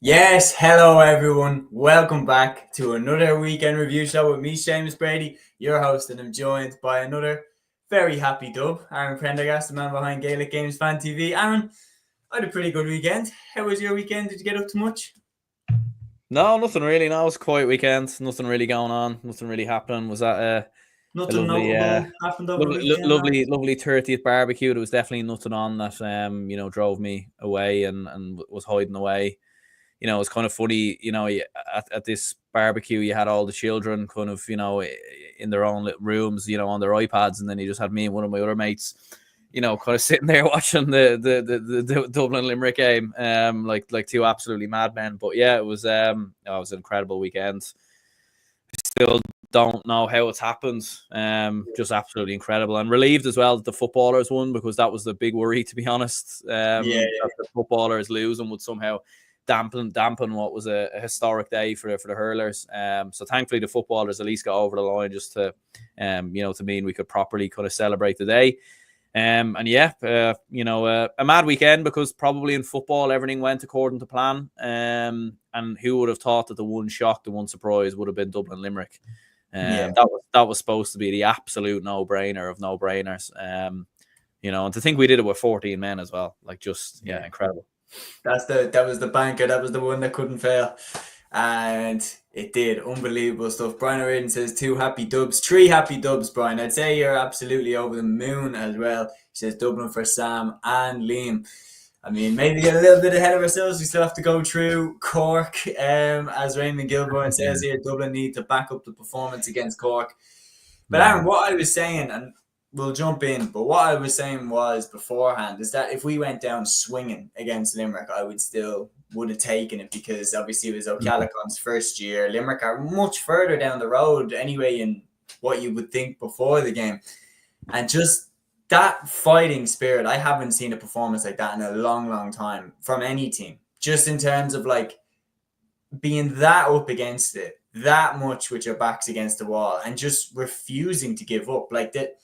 Yes, hello everyone. Welcome back to another weekend review show with me, Séamus Brady, your host, and I'm joined by another very happy dub, Aaron Prendergast, the man behind Gaelic Games Fan TV. Aaron, I had a pretty good weekend. How was your weekend? Did you get up to much? No, nothing really. No, it was a quiet weekend. Nothing really going on. Nothing really happening. Was that a Nothing lovely, notable happened over the weekend? lovely 30th barbecue? There was definitely nothing on that drove me away and was hiding away. It was kind of funny. At this barbecue, you had all the children kind of in their own little rooms, on their iPads, and then you just had me and one of my other mates, kind of sitting there watching the Dublin-Limerick game, like two absolutely madmen. But yeah, it was an incredible weekend. Still don't know how it's happened. Just absolutely incredible, and relieved as well that the footballers won, because that was the big worry, to be honest. That the footballers losing would somehow dampen what was a historic day for the hurlers. So thankfully the footballers at least got over the line, just to to mean we could properly kind of celebrate the day. A mad weekend, because probably in football everything went according to plan. And who would have thought that the one shock, the one surprise would have been Dublin-Limerick. That was supposed to be the absolute no-brainer of no-brainers. And to think we did it with 14 men as well, incredible. That was the banker. That was the one that couldn't fail. And it did. Unbelievable stuff. Brian O'Riordan says 3 happy dubs, Brian. I'd say you're absolutely over the moon as well. He says Dublin for Sam and Liam. I mean, maybe get a little bit ahead of ourselves. We still have to go through Cork. As Raymond Gilbourne says here, Dublin need to back up the performance against Cork. But Aaron, what I was saying, and we'll jump in, but what I was saying was beforehand is that if we went down swinging against Limerick, I would have taken it, because obviously it was O'Callaghan's first year. Limerick are much further down the road anyway in what you would think before the game. And just that fighting spirit, I haven't seen a performance like that in a long, long time from any team. Just in terms of like being that up against it, that much with your backs against the wall, and just refusing to give up. Like that.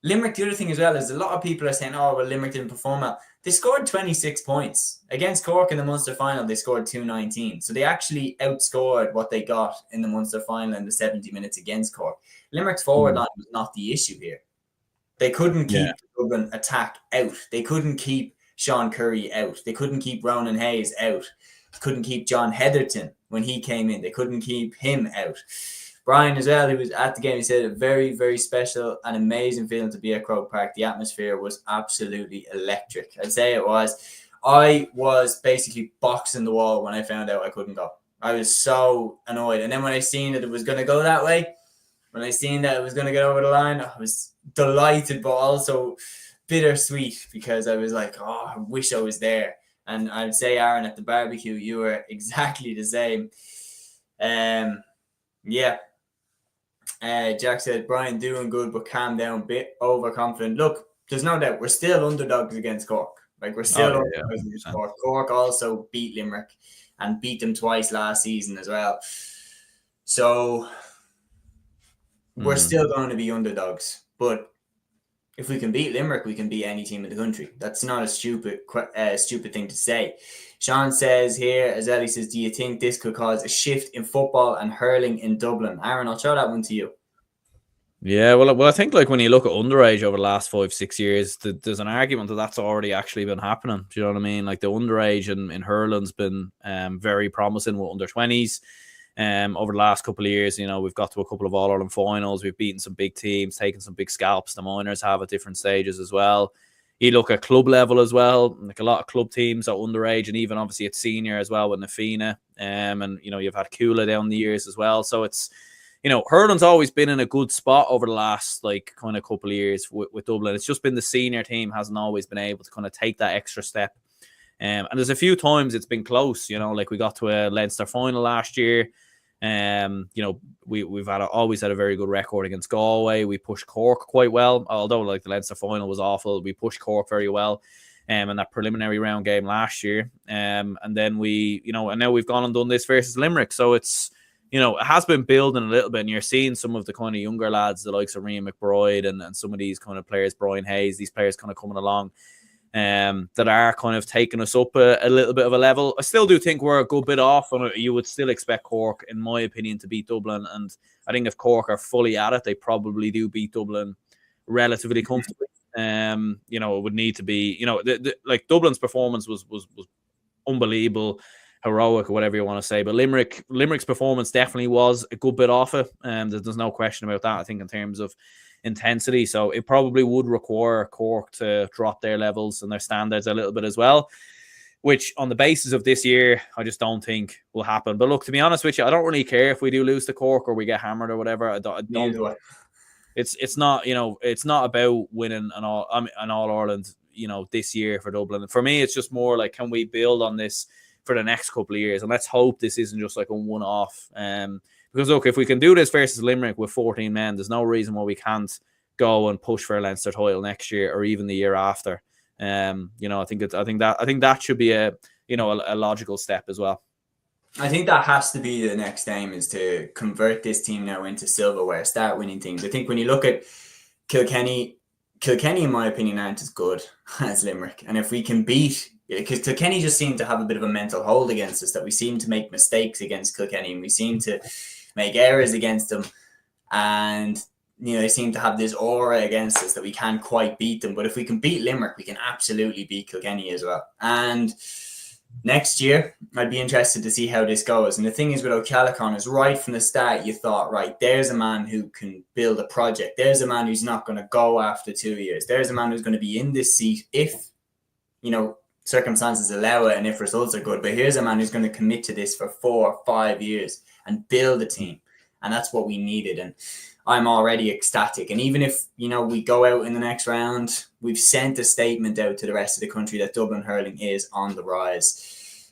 Limerick, the other thing as well is a lot of people are saying, oh, well, Limerick didn't perform well. They scored 26 points. Against Cork in the Munster final, they scored 219. So they actually outscored what they got in the Munster final in the 70 minutes against Cork. Limerick's forward line was not the issue here. They couldn't keep the Dublin attack out. They couldn't keep Sean Curry out. They couldn't keep Ronan Hayes out. They couldn't keep John Heatherton when he came in. They couldn't keep him out. Brian as well, who was at the game, he said a very, very special and amazing feeling to be at Croke Park. The atmosphere was absolutely electric. I'd say it was. I was basically boxing the wall when I found out I couldn't go. I was so annoyed. And then when I seen that it was going to go that way, when I seen that it was going to get over the line, I was delighted, but also bittersweet, because I was like, oh, I wish I was there. And I'd say, Aaron, at the barbecue, you were exactly the same. Jack said, Brian doing good, but calm down, bit overconfident. Look, there's no doubt we're still underdogs against Cork. Like, we're still underdogs against Cork. Cork also beat Limerick and beat them twice last season as well. So we're still going to be underdogs. But if we can beat Limerick, we can beat any team in the country. That's not a stupid thing to say. Sean says here, as Ellie says, do you think this could cause a shift in football and hurling in Dublin? Aaron, I'll throw that one to you. Yeah, well, I think like when you look at underage over the last 5-6 years, there's an argument that that's already actually been happening. Do you know what I mean? Like the underage in hurling's been very promising with under 20s. Over the last couple of years, we've got to a couple of All-Ireland finals. We've beaten some big teams, taken some big scalps. The minors have at different stages as well. You look at club level as well, like a lot of club teams are underage, and even obviously at senior as well with Nafina. And you've had Kula down the years as well. So it's, hurling's always been in a good spot over the last like kind of couple of years with Dublin. It's just been the senior team hasn't always been able to kind of take that extra step. And there's a few times it's been close, like we got to a Leinster final last year. We've always had a very good record against Galway. We pushed Cork quite well, although like the Leinster final was awful. We pushed Cork very well in that preliminary round game last year. And then and now we've gone and done this versus Limerick. So it's, it has been building a little bit, and you're seeing some of the kind of younger lads, the likes of Rian McBride and some of these kind of players, Brian Hayes, these players kind of coming along. that are kind of taking us up a little bit of a level. I still do think we're a good bit off, and you would still expect Cork, in my opinion, to beat Dublin. And I think if Cork are fully at it, they probably do beat Dublin relatively comfortably. You know, it would need to be, you know, like Dublin's performance was unbelievable, heroic, or whatever you want to say. But Limerick's performance definitely was a good bit off it. There's no question about that, I think, in terms of intensity. So it probably would require Cork to drop their levels and their standards a little bit as well, which on the basis of this year, I just don't think will happen. But look, to be honest with you, I don't really care if we do lose to Cork or we get hammered or whatever. I don't. It's not, you know, it's not about winning an All-Ireland, you know, this year for Dublin. For me, it's just more like, can we build on this for the next couple of years? And let's hope this isn't just like a one-off. Because look, if we can do this versus Limerick with 14 men, there's no reason why we can't go and push for a Leinster title next year or even the year after. You know, I think that should be a logical step as well. I think that has to be the next aim, is to convert this team now into silverware, start winning things. I think when you look at Kilkenny, in my opinion, aren't as good as Limerick. And if we can beat, because Kilkenny just seem to have a bit of a mental hold against us, that we seem to make mistakes against Kilkenny and we seem to make errors against them. And, you know, they seem to have this aura against us that we can't quite beat them. But if we can beat Limerick, we can absolutely beat Kilkenny as well. And next year, I'd be interested to see how this goes. And the thing is with O'Callaghan is right from the start, you thought, right, there's a man who can build a project. There's a man who's not going to go after 2 years. There's a man who's going to be in this seat if, you know, circumstances allow it and if results are good. But here's a man who's going to commit to this for 4 or 5 years and build a team. And that's what we needed. And I'm already ecstatic. And even if, you know, we go out in the next round, we've sent a statement out to the rest of the country that Dublin hurling is on the rise.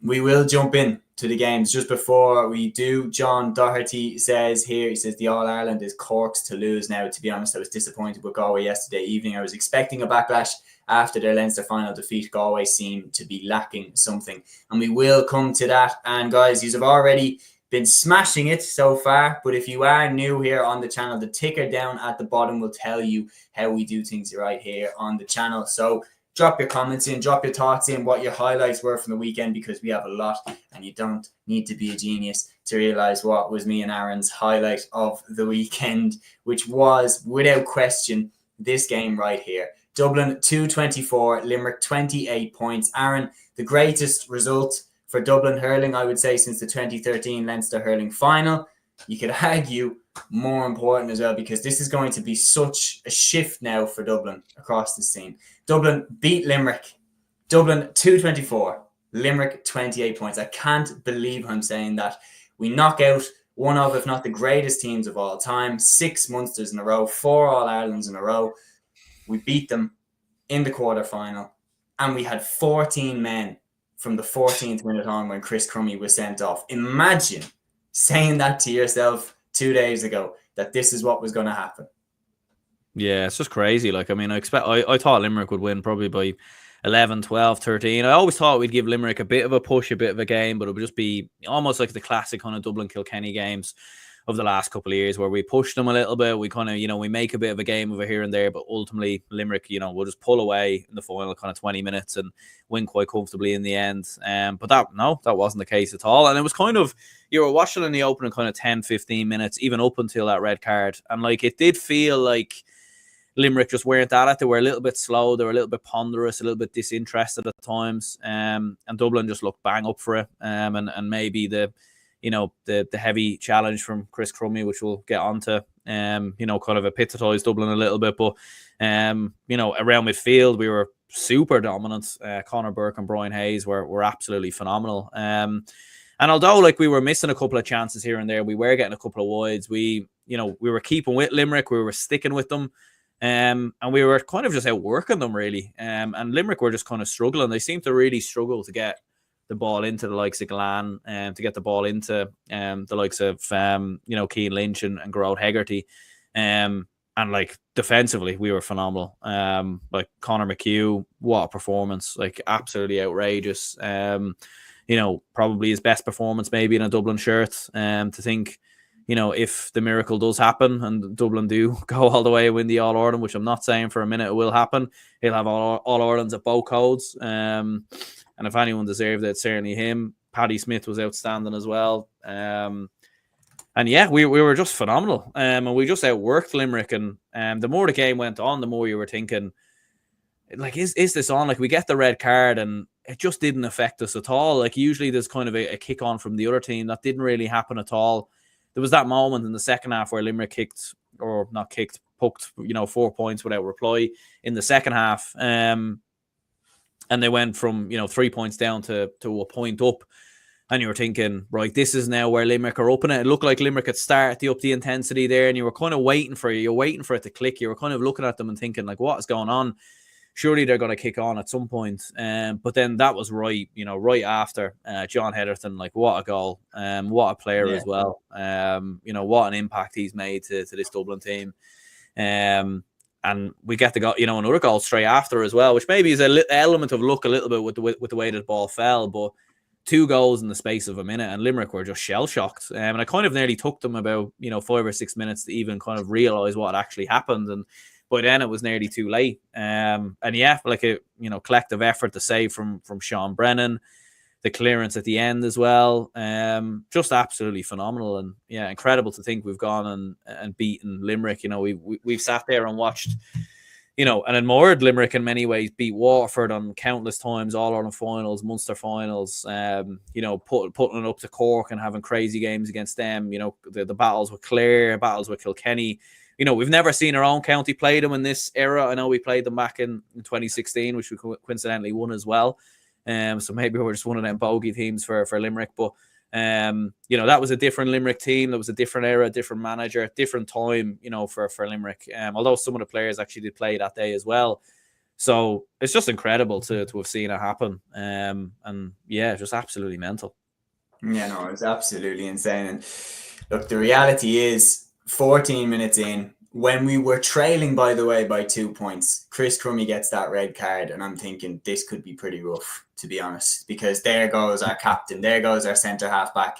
We will jump in to the games. Just before we do, John Doherty says here, he says the All-Ireland is Cork's to lose. Now, to be honest, I was disappointed with Galway yesterday evening. I was expecting a backlash after their Leinster final defeat. Galway seemed to be lacking something. And we will come to that. And guys, you have already been smashing it so far, but if you are new here on the channel, the ticker down at the bottom will tell you how we do things right here on the channel. So drop your comments in, drop your thoughts in, what your highlights were from the weekend, because we have a lot and you don't need to be a genius to realize what was me and Aaron's highlight of the weekend, which was without question this game right here. Dublin 224, Limerick 28 points. Aaron, the greatest result for Dublin hurling, I would say, since the 2013 Leinster hurling final. You could argue more important as well, because this is going to be such a shift now for Dublin across the scene. Dublin beat Limerick. Dublin 224, Limerick 28 points. I can't believe I'm saying that. We knock out one of, if not the greatest teams of all time. 6 Munsters in a row, 4 All-Irelands in a row. We beat them in the quarterfinal, and we had 14 men from the 14th minute on when Chris Crummey was sent off. Imagine saying that to yourself 2 days ago, that this is what was going to happen. Yeah, it's just crazy. Like, I mean, I thought Limerick would win probably by 11, 12, 13. I always thought we'd give Limerick a bit of a push, a bit of a game, but it would just be almost like the classic kind of Dublin-Kilkenny games of the last couple of years, where we push them a little bit. We kind of, you know, we make a bit of a game over here and there, but ultimately Limerick, you know, will just pull away in the final kind of 20 minutes and win quite comfortably in the end. But that wasn't the case at all. And it was kind of, you were watching in the opening kind of 10, 15 minutes, even up until that red card. And like, it did feel like Limerick just weren't at it. They were a little bit slow. They were a little bit ponderous, a little bit disinterested at times. And Dublin just looked bang up for it. And maybe the heavy challenge from Chris Crummey, which we'll get onto, you know, kind of epitomised Dublin a little bit. But, you know, around midfield, we were super dominant. Conor Burke and Brian Hayes were absolutely phenomenal. And although, like, we were missing a couple of chances here and there, we were getting a couple of wides. We were keeping with Limerick. We were sticking with them. And we were kind of just outworking them, really. And Limerick were just kind of struggling. They seemed to really struggle to get the ball into the likes of Glan, and to get the ball into the likes of Cian Lynch and Gerard Hegarty. And like, defensively, we were phenomenal. Like, Conor McHugh, what a performance. Like, absolutely outrageous. You know, probably his best performance maybe in a Dublin shirt. To think, if the miracle does happen and Dublin do go all the way and win the All-Ireland, which I'm not saying for a minute it will happen, he'll have All-Irelands at both codes. And if anyone deserved it, certainly him. Paddy Smith was outstanding as well. And yeah, we were just phenomenal. And we just outworked Limerick. And the more the game went on, the more you were thinking, like, is this on? Like, we get the red card and it just didn't affect us at all. Like, usually there's kind of a kick on from the other team. That didn't really happen at all. There was that moment in the second half where Limerick pucked, 4 points without reply in the second half. And they went from, 3 points down to a point up. And you were thinking, right, this is now where Limerick are opening it. It looked like Limerick had started to up the intensity there, and you were kind of waiting for it. You're waiting for it to click. You were kind of looking at them and thinking, like, what is going on? Surely they're going to kick on at some point. But then that was right after John Heatherton. Like, what a goal. What a player as well. What an impact he's made to this Dublin team. And we get the goal, another goal straight after as well, which maybe is an element of luck a little bit with the way that the ball fell. But 2 goals in the space of a minute, and Limerick were just shell-shocked. And I kind of nearly took them about, 5 or 6 minutes to even kind of realise what actually happened. And by then it was nearly too late. And yeah, like a collective effort to save from Sean Brennan, the clearance at the end as well. Just absolutely phenomenal. And yeah, incredible to think we've gone and beaten Limerick. We've sat there and watched, and admired Limerick in many ways beat Waterford on countless times, All-Ireland finals, Munster finals, putting it up to Cork and having crazy games against them, the battles with Clare, battles with Kilkenny. We've never seen our own county play them in this era. I know we played them back in 2016, which we coincidentally won as well. So maybe we're just one of them bogey teams for Limerick. But, that was a different Limerick team. That was a different era, different manager, different time, for Limerick. Although some of the players actually did play that day as well. So it's just incredible to have seen it happen. And yeah, just absolutely mental. Yeah, no, it's absolutely insane. And look, the reality is 14 minutes in, when we were trailing, by the way, by 2 points, Chris Crummy gets that red card, and I'm thinking this could be pretty rough, to be honest, because there goes our captain, there goes our centre half back.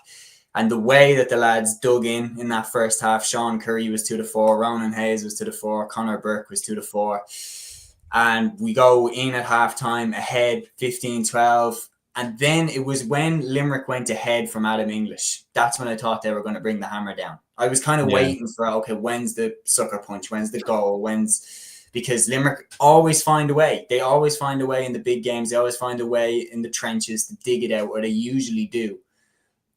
And the way that the lads dug in that first half, Sean Curry was to the fore, Ronan Hayes was to the fore, Conor Burke was to the fore. And we go in at half time ahead 15-12. And then it was when Limerick went ahead from Adam English. That's when I thought they were going to bring the hammer down. I was kind of waiting for, okay, when's the sucker punch? When's the goal? Because Limerick always find a way. They always find a way in the big games. They always find a way in the trenches to dig it out, or they usually do.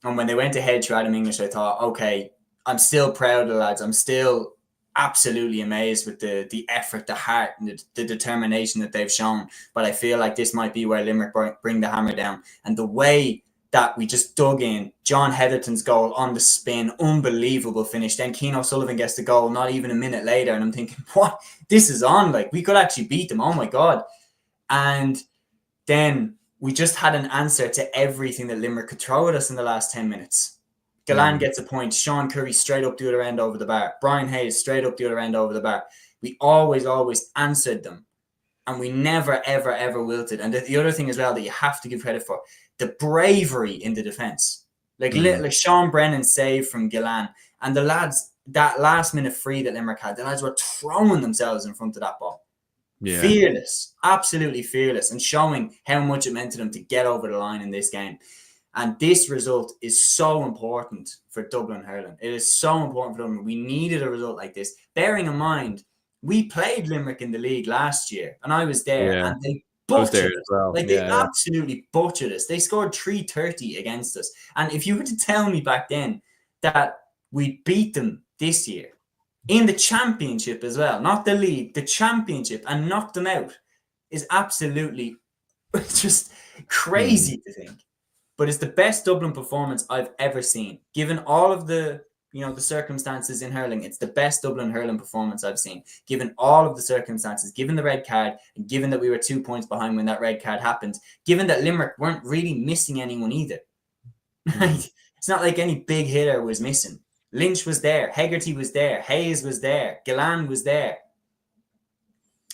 And when they went ahead through Adam English, I thought, okay, I'm still proud of the lads. I'm still absolutely amazed with the effort, the heart, and the determination that they've shown. But I feel like this might be where Limerick bring the hammer down. And the way that we just dug in, John Heatherton's goal on the spin, unbelievable finish. Then Keane O'Sullivan gets the goal not even a minute later. And I'm thinking, what? This is on. Like, we could actually beat them. Oh, my God. And then we just had an answer to everything that Limerick could throw at us in the last 10 minutes. Galan gets a point. Sean Curry straight up the other end over the bar. Brian Hayes straight up the other end over the bar. We always answered them. And we never, ever, ever wilted. And the other thing as well that you have to give credit for, the bravery in the defence. Like Sean Brennan saved from Galan. And the lads, that last minute free that Limerick had, the lads were throwing themselves in front of that ball. Yeah. Fearless. Absolutely fearless. And showing how much it meant to them to get over the line in this game. And this result is so important for Dublin hurling. It is so important for Dublin. We needed a result like this. Bearing in mind, we played Limerick in the league last year, and I was there, and they butchered us. Well. Like, they absolutely butchered us. They scored 330 against us. And if you were to tell me back then that we beat them this year, in the championship as well, not the league, the championship, and knocked them out, is absolutely just crazy to think. But it's the best Dublin performance I've ever seen. Given all of the circumstances in hurling, it's the best Dublin hurling performance I've seen. Given all of the circumstances, given the red card, and given that we were 2 points behind when that red card happened, given that Limerick weren't really missing anyone either. It's not like any big hitter was missing. Lynch was there, Hegarty was there, Hayes was there, Galan was there.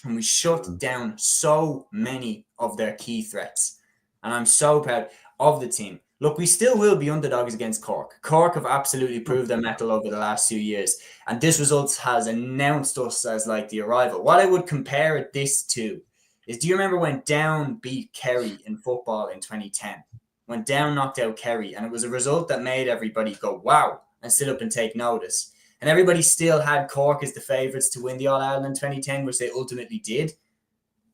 And we shut down so many of their key threats. And I'm so proud of the team. look, we still will be underdogs against Cork. Cork have absolutely proved their mettle over the last few years, and this result has announced us as like the arrival. What I would compare this to is, do you remember when Down beat Kerry in football in 2010? When Down knocked out Kerry, and it was a result that made everybody go, wow, and sit up and take notice. And everybody still had Cork as the favourites to win the All-Ireland 2010, which they ultimately did.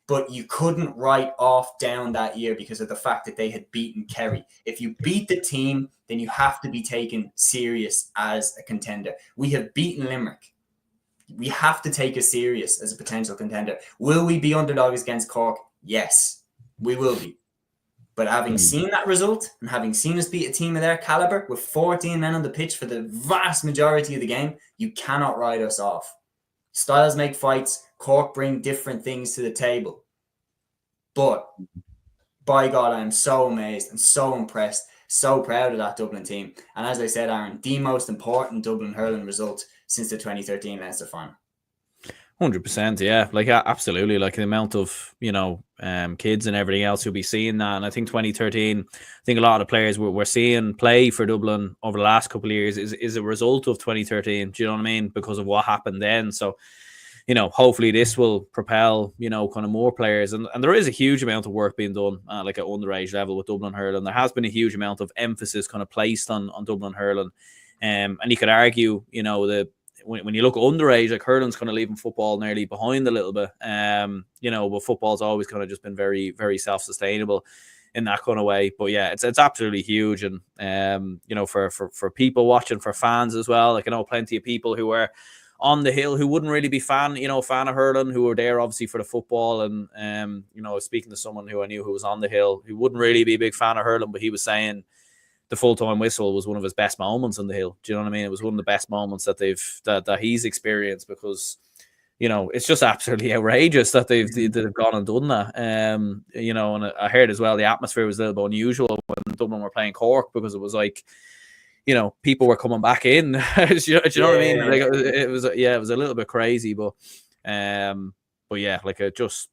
But you couldn't write off Down that year because of the fact that they had beaten Kerry. If you beat the team, then you have to be taken serious as a contender. We have beaten Limerick. We have to take us serious as a potential contender. Will we be underdogs against Cork? Yes, we will be. But having seen that result and having seen us beat a team of their caliber with 14 men on the pitch for the vast majority of the game, you cannot write us off. Styles make fights. Cork bring different things to the table. But by God, I am so amazed and so impressed, so proud of that Dublin team. And as I said, Aaron, the most important Dublin hurling result since the 2013 Leinster final. 100%, yeah, like absolutely, like the amount of kids and everything else who'll be seeing that. And I think 2013, I think a lot of the players we're seeing play for Dublin over the last couple of years is a result of 2013. Do you know what I mean? Because of what happened then. So, hopefully this will propel kind of more players. And there is a huge amount of work being done like at underage level with Dublin hurling. There has been a huge amount of emphasis kind of placed on Dublin hurling, and you could argue when you look underage, like hurling's kind of leaving football nearly behind a little bit. But football's always kind of just been very, very self-sustainable in that kind of way. But yeah, it's absolutely huge. And for people watching, for fans as well, like I know plenty of people who are on the hill who wouldn't really be fan of hurling, who were there obviously for the football. And speaking to someone who I knew who was on the hill, who wouldn't really be a big fan of hurling, but he was saying the full-time whistle was one of his best moments on the hill. Do you know what I mean? It was one of the best moments that he's experienced, because it's just absolutely outrageous that they've gone and done that. And I heard as well the atmosphere was a little bit unusual when Dublin were playing Cork, because it was like people were coming back in. Do you know what I mean? Like it was a little bit crazy, but yeah, like just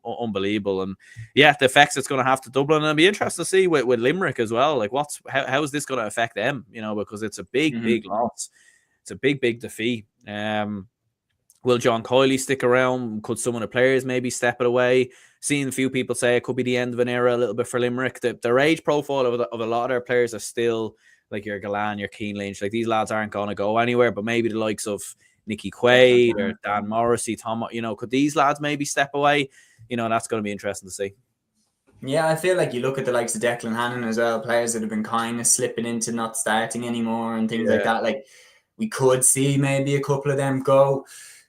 unbelievable. And yeah, the effects it's going to have to Dublin, and it'll be interesting to see with Limerick as well. Like how is this going to affect them? Because it's a big loss. It's a big defeat. Will John Coyley stick around? Could some of the players maybe step it away? Seeing a few people say it could be the end of an era a little bit for Limerick. Their age profile of a lot of their players are still like your Galan, your Keane Lynch. Like these lads aren't going to go anywhere, but maybe the likes of Nicky Quaid or Dan Morrissey, Tom, could these lads maybe step away? That's going to be interesting to see. Yeah, I feel like you look at the likes of Declan Hannon as well, players that have been kind of slipping into not starting anymore and things like that. Like we could see maybe a couple of them go.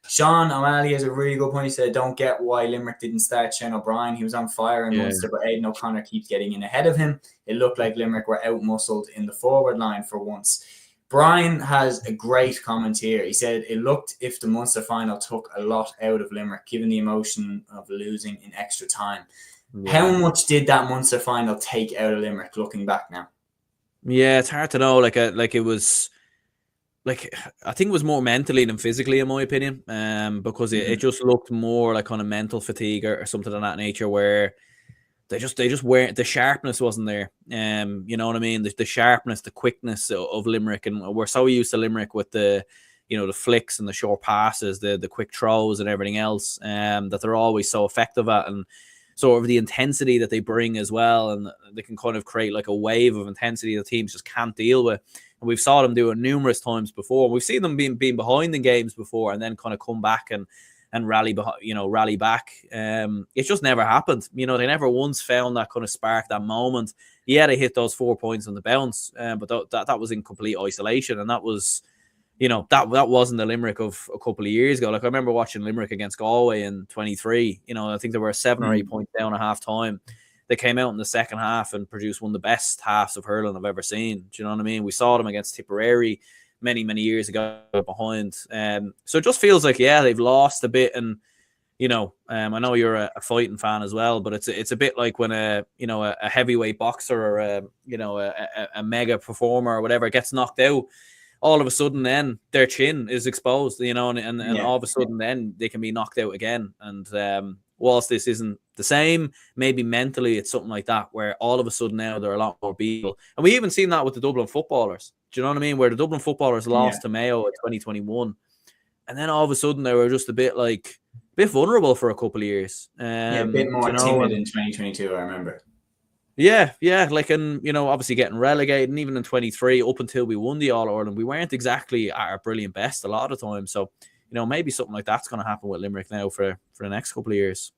Sean O'Malley has a really good point. He said, don't get why Limerick didn't start Shane O'Brien. He was on fire in Munster, but Aidan O'Connor keeps getting in ahead of him. It looked like Limerick were out-muscled in the forward line for once. Brian has a great comment here. He said, it looked if the Munster final took a lot out of Limerick, given the emotion of losing in extra time. Yeah. How much did that Munster final take out of Limerick, looking back now? Yeah, it's hard to know. Like it was... Like I think it was more mentally than physically, in my opinion, because it just looked more like kind of mental fatigue or something of that nature, where they just weren't, the sharpness wasn't there. You know what I mean? The sharpness, the quickness of Limerick, and we're so used to Limerick with the the flicks and the short passes, the quick throws and everything else, that they're always so effective at, and sort of the intensity that they bring as well, and they can kind of create like a wave of intensity that teams just can't deal with. And we've saw them do it numerous times before. We've seen them being behind in games before and then kind of come back and rally back. It just never happened. They never once found that kind of spark, that moment. Yeah, they hit those 4 points on the bounce, but that was in complete isolation, and that was, that wasn't the Limerick of a couple of years ago. Like I remember watching Limerick against Galway in 23. I think they were 7 or 8 points down at half time. They came out in the second half and produced one of the best halves of hurling I've ever seen. Do you know what I mean? We saw them against Tipperary many years ago behind. So it just feels like, they've lost a bit. And, I know you're a fighting fan as well, but it's a bit like when a heavyweight boxer or a mega performer or whatever gets knocked out. All of a sudden then their chin is exposed, and all of a sudden then they can be knocked out again. And whilst this isn't the same, maybe mentally it's something like that, where all of a sudden now there are a lot more people. And we even seen that with the Dublin footballers. Do you know what I mean? Where the Dublin footballers lost to Mayo in 2021. And then all of a sudden they were just a bit vulnerable for a couple of years. A bit more timid in 2022, I remember. Yeah, and obviously getting relegated, and even in 23, up until we won the All-Ireland, we weren't exactly at our brilliant best a lot of the time. So, maybe something like that's going to happen with Limerick now for the next couple of years.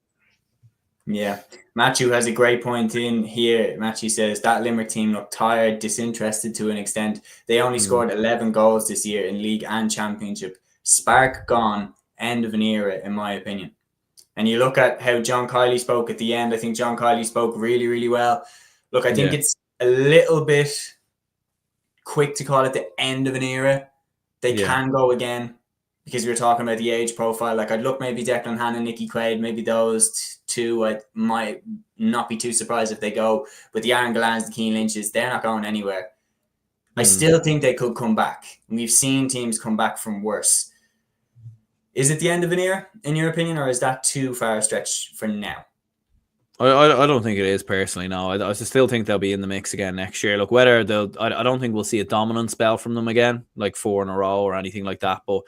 Yeah, Matthew has a great point in here. Matthew says that Limerick team looked tired, disinterested to an extent. They only scored 11 goals this year in league and championship. Spark gone, end of an era, in my opinion. And you look at how John Kiley spoke at the end. I think John Kiley spoke really, really well. Look, I think it's a little bit quick to call it the end of an era. They can go again, because we were talking about the age profile. Like, I'd look maybe Declan Hannon, Nicky Quaid, maybe those two. I might not be too surprised if they go. But the Aaron Gallans, the Keane Lynches, they're not going anywhere. I still think they could come back. We've seen teams come back from worse. Is it the end of an era, in your opinion, or is that too far a stretch for now? I don't think it is, personally, no. I still think they'll be in the mix again next year. Look, whether I don't think we'll see a dominant spell from them again, like 4 in a row or anything like that. But,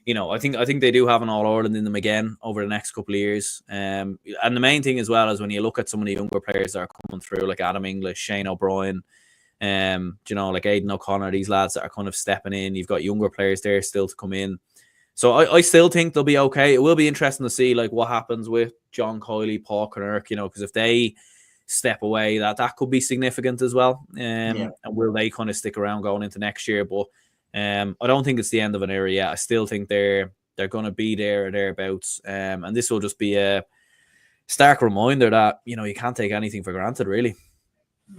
I think they do have an All-Ireland in them again over the next couple of years. And the main thing as well is when you look at some of the younger players that are coming through, like Adam English, Shane O'Brien, like Aidan O'Connor, these lads that are kind of stepping in. You've got younger players there still to come in. So I still think they'll be okay. It will be interesting to see what happens with John Kiley, Paul Kinnerk, because if they step away, that could be significant as well. And will they kind of stick around going into next year? But I don't think it's the end of an era yet. I still think they're going to be there or thereabouts. And this will just be a stark reminder that, you can't take anything for granted, really.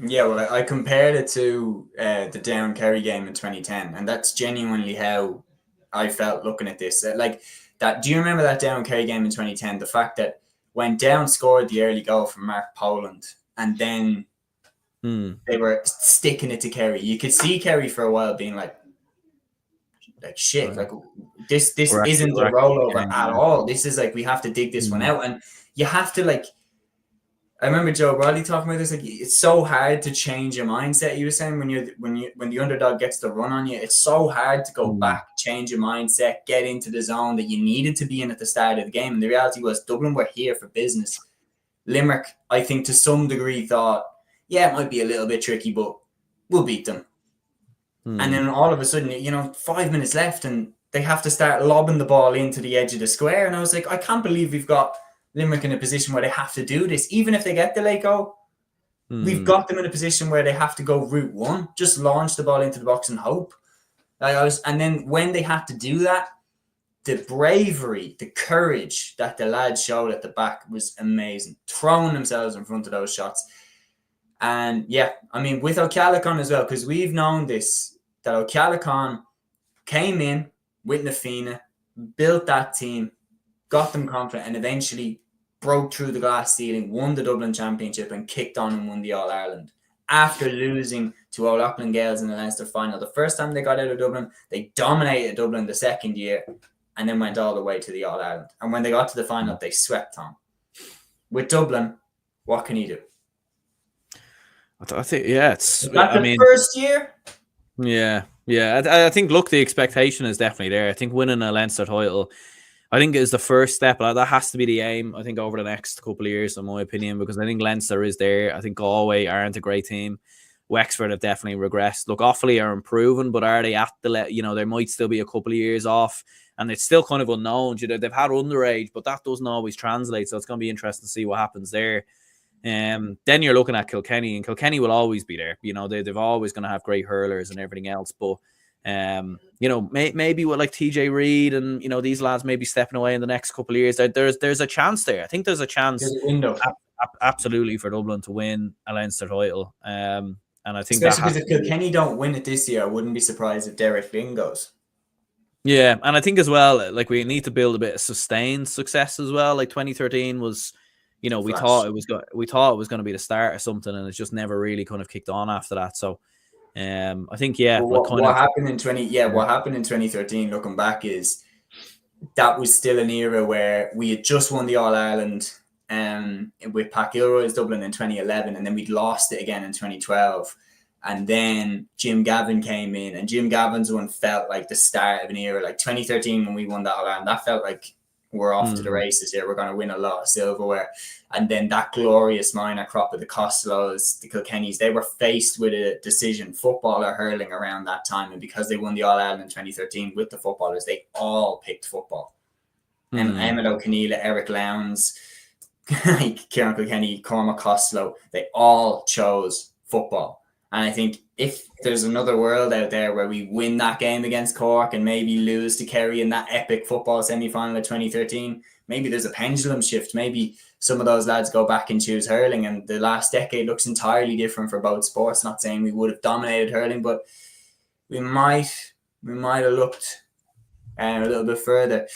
Yeah, well, I compared it to the Down Kerry game in 2010, and that's genuinely how I felt looking at this. Like that. Do you remember that Down Kerry game in 2010? The fact that when Down scored the early goal from Mark Poland, and then they were sticking it to Kerry. You could see Kerry for a while being like shit. Like this isn't the rollover at all. This is we have to dig this one out, and you have to I remember Joe Bradley talking about this. It's so hard to change your mindset. He was saying when the underdog gets the run on you, it's so hard to go back, change your mindset, get into the zone that you needed to be in at the start of the game. And the reality was Dublin were here for business. Limerick, I think to some degree thought, it might be a little bit tricky, but we'll beat them. And then all of a sudden, 5 minutes left and they have to start lobbing the ball into the edge of the square. And I was like, I can't believe we've got Limerick in a position where they have to do this. Even if they get the late goal, we've got them in a position where they have to go route one, just launch the ball into the box and hope. And then when they had to do that, the bravery, the courage that the lads showed at the back was amazing. Throwing themselves in front of those shots. And with O'Callaghan as well, because we've known this, that O'Callaghan came in with Na Fianna, built that team, got them confident, and eventually broke through the glass ceiling, won the Dublin Championship, and kicked on and won the All-Ireland. After losing to All-Ireland Gaels in the Leinster final. The first time they got out of Dublin, they dominated Dublin the second year, and then went all the way to the All-Ireland. And when they got to the final, they swept on. With Dublin, what can you do? I think, it's... Is that the first year? Yeah. I think, look, the expectation is definitely there. I think winning a Leinster title, I think, is the first step. That has to be the aim, I think, over the next couple of years, in my opinion, because I think Leinster is there. I think Galway aren't a great team. Wexford have definitely regressed. Look, Offaly are improving, but are they at the there might still be a couple of years off, and it's still kind of unknown. They've had underage, but that doesn't always translate, so it's going to be interesting to see what happens there. Then you're looking at Kilkenny, and Kilkenny will always be there. They've always going to have great hurlers and everything else, but maybe with TJ Reid and these lads maybe stepping away in the next couple of years, there's a chance there. I think there's a chance, absolutely, for Dublin to win a Leinster title. And I think especially because if Kilkenny don't win it this year, I wouldn't be surprised if Derek Flynn goes. Yeah, and I think as well, we need to build a bit of sustained success as well. 2013 was, we thought it was going to be the start of something, and it's just never really kind of kicked on after that. So. I think what happened in 2013, looking back, is that was still an era where we had just won the All-Ireland with Pat Gilroy's Dublin in 2011, and then we'd lost it again in 2012. And then Jim Gavin came in, and Jim Gavin's one felt like the start of an era. Like 2013 when we won that All-Ireland, that felt like we're off to the races here. We're going to win a lot of silverware. And then that glorious minor crop of the Costellos, the Kilkennys, they were faced with a decision, football or hurling, around that time. And because they won the All-Ireland in 2013 with the footballers, they all picked football. And Emmett O'Keneal, Eric Lowndes, Kieran Kilkenny, Cormac Costello, they all chose football. And I think if there's another world out there where we win that game against Cork and maybe lose to Kerry in that epic football semi-final of 2013, maybe there's a pendulum shift. Maybe some of those lads go back and choose hurling, and the last decade looks entirely different for both sports. Not saying we would have dominated hurling, but we might have looked a little bit further.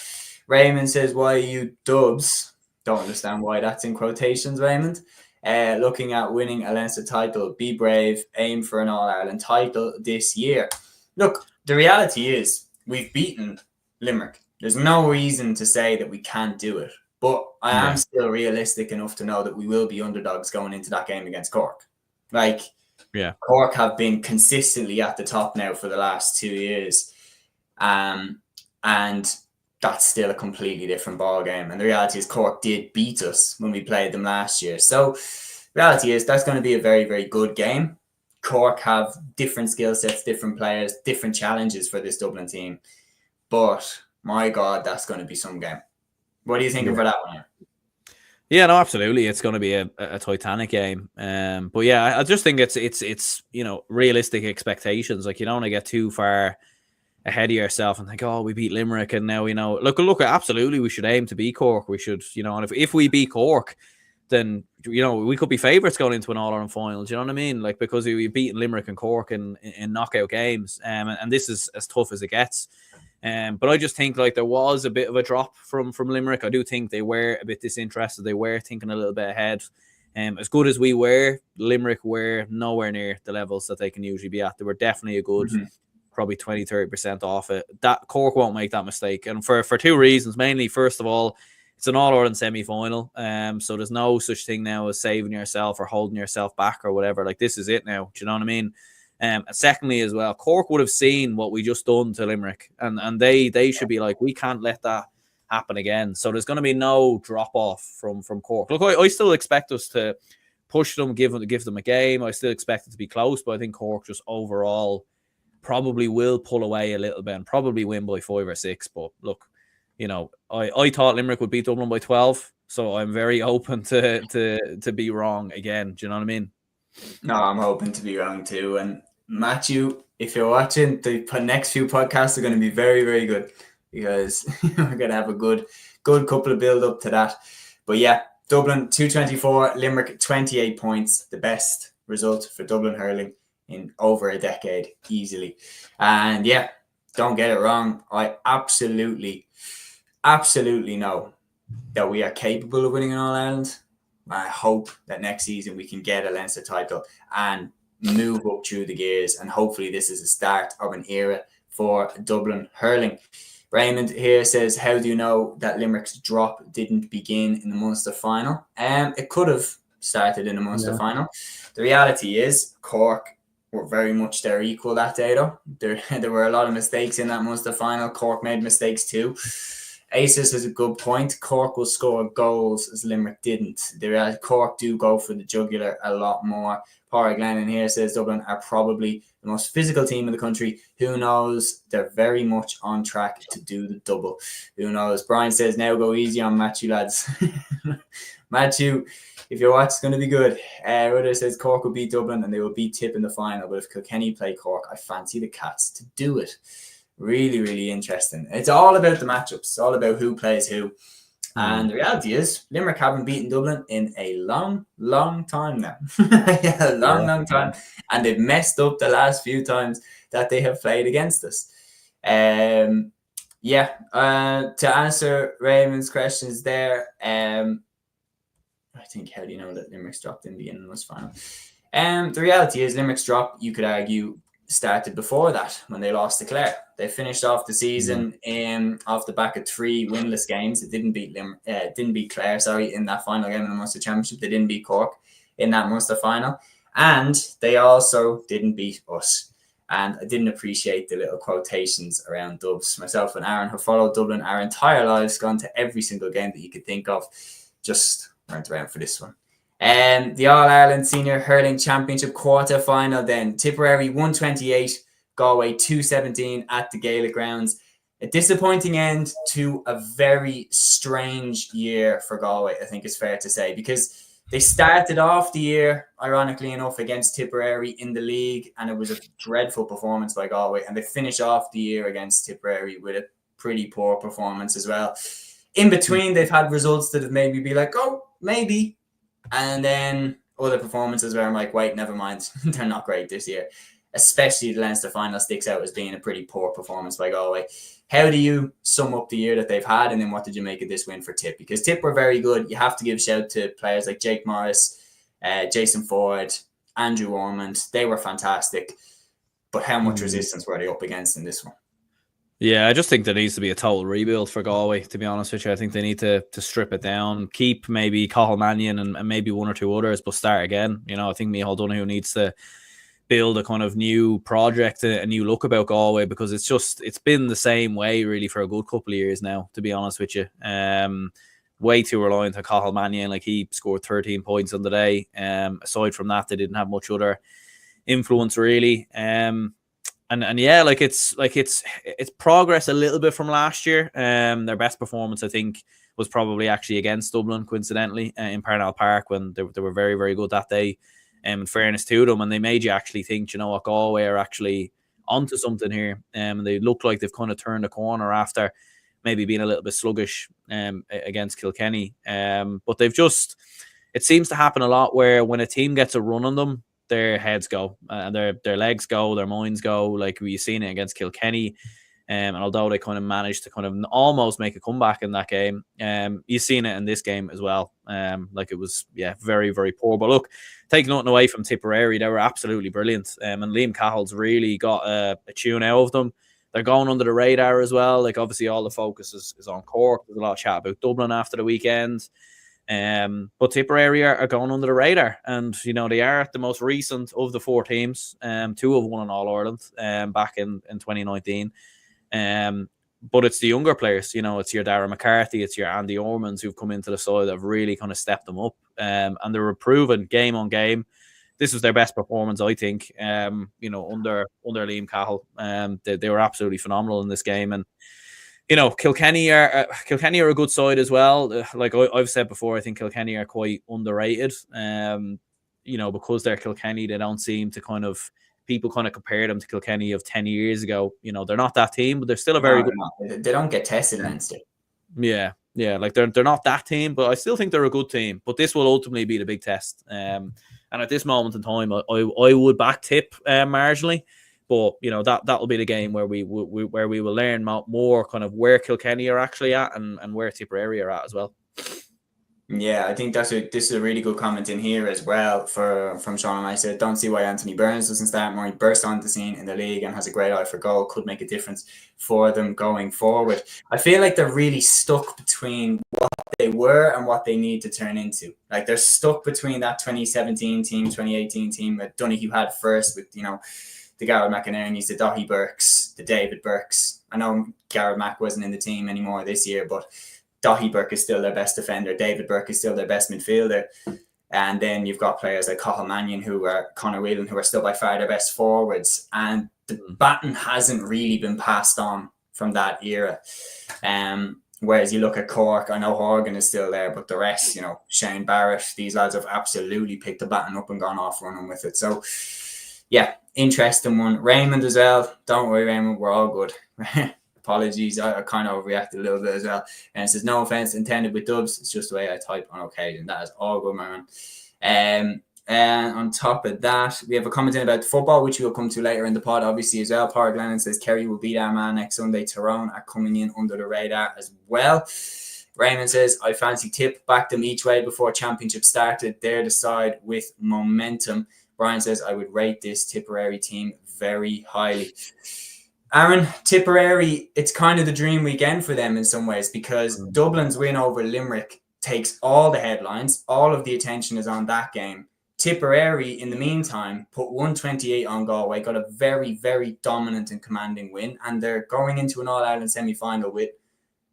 Raymond says, why you dubs? Don't understand why that's in quotations, Raymond. Looking at winning a Leinster title, be brave, aim for an All-Ireland title this year. Look, the reality is we've beaten Limerick. There's no reason to say that we can't do it. But I am still realistic enough to know that we will be underdogs going into that game against Cork. Cork have been consistently at the top now for the last 2 years. And that's still a completely different ball game. And the reality is Cork did beat us when we played them last year. So reality is that's going to be a very, very good game. Cork have different skill sets, different players, different challenges for this Dublin team. But my God, that's going to be some game. What are you thinking for that one here? Yeah, no, absolutely. It's going to be a Titanic game. But yeah, I just think it's realistic expectations. Like, you don't want to get too far ahead of yourself and think, oh, we beat Limerick and now we know. Look, absolutely, we should aim to beat Cork. We should, and if we beat Cork, then, we could be favourites going into an All-Ireland final. Do you know what I mean? Like, because we've beaten Limerick and Cork in knockout games. And this is as tough as it gets. But I just think, like, there was a bit of a drop from Limerick. I do think they were a bit disinterested. They were thinking a little bit ahead. As good as we were, Limerick were nowhere near the levels that they can usually be at. They were definitely a good... probably 20-30% off it. That Cork won't make that mistake, and for two reasons. Mainly, first of all, it's an All-Ireland semi-final, so there's no such thing now as saving yourself or holding yourself back or whatever. Like, this is it now. Do you know what I mean? And secondly, as well, Cork would have seen what we just done to Limerick, and they should be like, we can't let that happen again. So there's going to be no drop off from Cork. Look, I still expect us to push them, give them a game. I still expect it to be close, but I think Cork just overall probably will pull away a little bit and probably win by 5 or 6. But look, I thought Limerick would beat Dublin by 12, so I'm very open to be wrong again. Do you know what I mean? No, I'm hoping to be wrong too. And Matthew, if you're watching, the next few podcasts are going to be very, very good, because we're going to have a good couple of build up to that. But yeah, Dublin 224, Limerick 28 points, the best result for Dublin hurling in over a decade, easily. And yeah, don't get it wrong. I absolutely know that we are capable of winning an All-Ireland. I hope that next season we can get a Leinster title and move up through the gears. And hopefully this is the start of an era for Dublin hurling. Raymond here says, how do you know that Limerick's drop didn't begin in the Munster final? It could have started in the Munster final. The reality is Cork were very much their equal that day, though. There were a lot of mistakes in that Munster final. Cork made mistakes too. Aces is a good point. Cork will score goals as Limerick didn't. Cork do go for the jugular a lot more. Pádraig Lennon here says Dublin are probably the most physical team in the country. Who knows? They're very much on track to do the double. Who knows? Brian says, now go easy on Matthew, lads. Matthew, if you're watching, it's going to be good. Rudder says Cork will beat Dublin and they will beat Tip in the final. But if Kilkenny play Cork, I fancy the Cats to do it. Really, really interesting. It's all about the matchups. It's all about who plays who. And the reality is, Limerick haven't beaten Dublin in a long, long time now. long time. And they've messed up the last few times that they have played against us. To answer Raymond's questions there, I think, how do you know that Limerick's dropped in the Inlands final? The reality is, Limerick's drop, you could argue, started before that when they lost to Clare. They finished off the season off the back of 3 winless games. It didn't beat Clare, in that final game in the Munster Championship. They didn't beat Cork in that Munster final. And they also didn't beat us. And I didn't appreciate the little quotations around Dubs. Myself and Aaron have followed Dublin our entire lives, gone to every single game that you could think of. Just weren't around for this one. The All-Ireland Senior Hurling Championship Quarter Final then. Tipperary 128, Galway 217 at the Gaelic grounds. A disappointing end to a very strange year for Galway, I think is fair to say, because they started off the year, ironically enough, against Tipperary in the league, and it was a dreadful performance by Galway. And they finish off the year against Tipperary with a pretty poor performance as well. In between, they've had results that have made me be like, oh, maybe. And then other performances where I'm like, wait, never mind. They're not great this year. Especially the Leinster final sticks out as being a pretty poor performance by Galway. How do you sum up the year that they've had, and then what did you make of this win for Tip? Because Tip were very good. You have to give a shout to players like Jake Morris, Jason Ford, Andrew Ormond. They were fantastic. But how much resistance were they up against in this one? Yeah, I just think there needs to be a total rebuild for Galway, to be honest with you. I think they need to strip it down, keep maybe Cathal Mannion and maybe one or two others, but start again. You know, I think Micheál Donoghue needs to build a kind of new project, a new look about Galway, because it's been the same way really for a good couple of years now, to be honest with you. Way too reliant on Cathal Mannion. Like, he scored 13 points on the day. Aside from that, they didn't have much other influence really. And yeah, it's progress a little bit from last year. Their best performance, I think, was probably actually against Dublin, coincidentally, in Parnell Park, when they were very, very good that day. In fairness to them, and they made you actually think, you know what, Galway are actually onto something here. And they look like they've kind of turned a corner after maybe being a little bit sluggish against Kilkenny. But it seems to happen a lot where when a team gets a run on them, their heads go, their legs go, their minds go. Like we've seen it against Kilkenny. And although they kind of managed to kind of almost make a comeback in that game, you've seen it in this game as well. Like it was, very, very poor. But look, take nothing away from Tipperary, they were absolutely brilliant. And Liam Cahill's really got a tune out of them. They're going under the radar as well. Like obviously all the focus is on Cork. There's a lot of chat about Dublin after the weekend. But Tipperary are going under the radar, and you know they are the most recent of the 4 teams. 2 have won an All-Ireland back in 2019. But it's the younger players, you know, it's your Darren McCarthy, it's your Andy Ormonds who've come into the side that have really kind of stepped them up. And they're improving game on game. This was their best performance, I think, you know, under Liam Cahill. They were absolutely phenomenal in this game. And, you know, Kilkenny are a good side as well. Like I've said before, I think Kilkenny are quite underrated. You know, because they're Kilkenny, they don't seem to people kind of compare them to Kilkenny of 10 years ago. You know, they're not that team, but they're still a very good. They don't get tested in Leinster. Yeah. Like they're not that team, but I still think they're a good team. But this will ultimately be the big test. And at this moment in time, I would back Tip marginally. But you know that will be the game where we will learn more kind of where Kilkenny are actually at and where Tipperary are at as well. Yeah, I think this is a really good comment in here as well from Sean and I. Said, don't see why Anthony Burns doesn't start more. He burst onto the scene in the league and has a great eye for goal. Could make a difference for them going forward. I feel like they're really stuck between what they were and what they need to turn into. Like they're stuck between that 2017 team, 2018 team that Donoghue had first with, you know, the Garrett McInerney's, the Daithí Burks, the David Burks. I know Garrett Mack wasn't in the team anymore this year, but Daithí Burke is still their best defender. David Burke is still their best midfielder. And then you've got players like Cathal Mannion, Conor Whelan, who are still by far their best forwards. And the baton hasn't really been passed on from that era. Whereas you look at Cork, I know Horgan is still there, but the rest, you know, Shane Barrett, these lads have absolutely picked the baton up and gone off running with it. So, yeah, interesting one. Raymond as well. Don't worry, Raymond, we're all good. Apologies, I kind of overreacted a little bit as well. And it says, no offense intended with Dubs. It's just the way I type on occasion. That is all good, man. And on top of that, we have a comment in about football, which we'll come to later in the pod, obviously, as well. Park Lennon says, Kerry will beat Armagh next Sunday. Tyrone are coming in under the radar as well. Raymond says, I fancy Tip. Back them each way before championship started. They're the side with momentum. Brian says, I would rate this Tipperary team very highly. Aaron, Tipperary, it's kind of the dream weekend for them in some ways, because Dublin's win over Limerick takes all the headlines. All of the attention is on that game. Tipperary, in the meantime, put 128 on Galway, got a very, very dominant and commanding win, and they're going into an All-Ireland semi-final with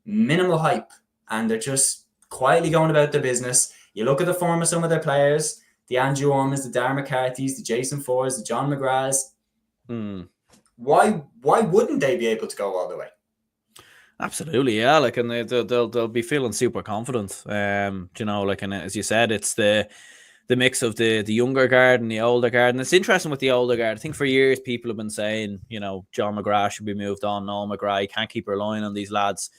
minimal hype, and they're just quietly going about their business. You look at the form of some of their players, the Andrew Ormans, the Darren McCarthy's, the Jason Fords, the John McGraths. Why wouldn't they be able to go all the way? Absolutely, yeah. Like, and they'll be feeling super confident. You know, like, and as you said, it's the mix of the younger guard and the older guard. And it's interesting with the older guard. I think for years people have been saying, you know, John McGrath should be moved on. Noel McGrath, you can't keep relying on these lads.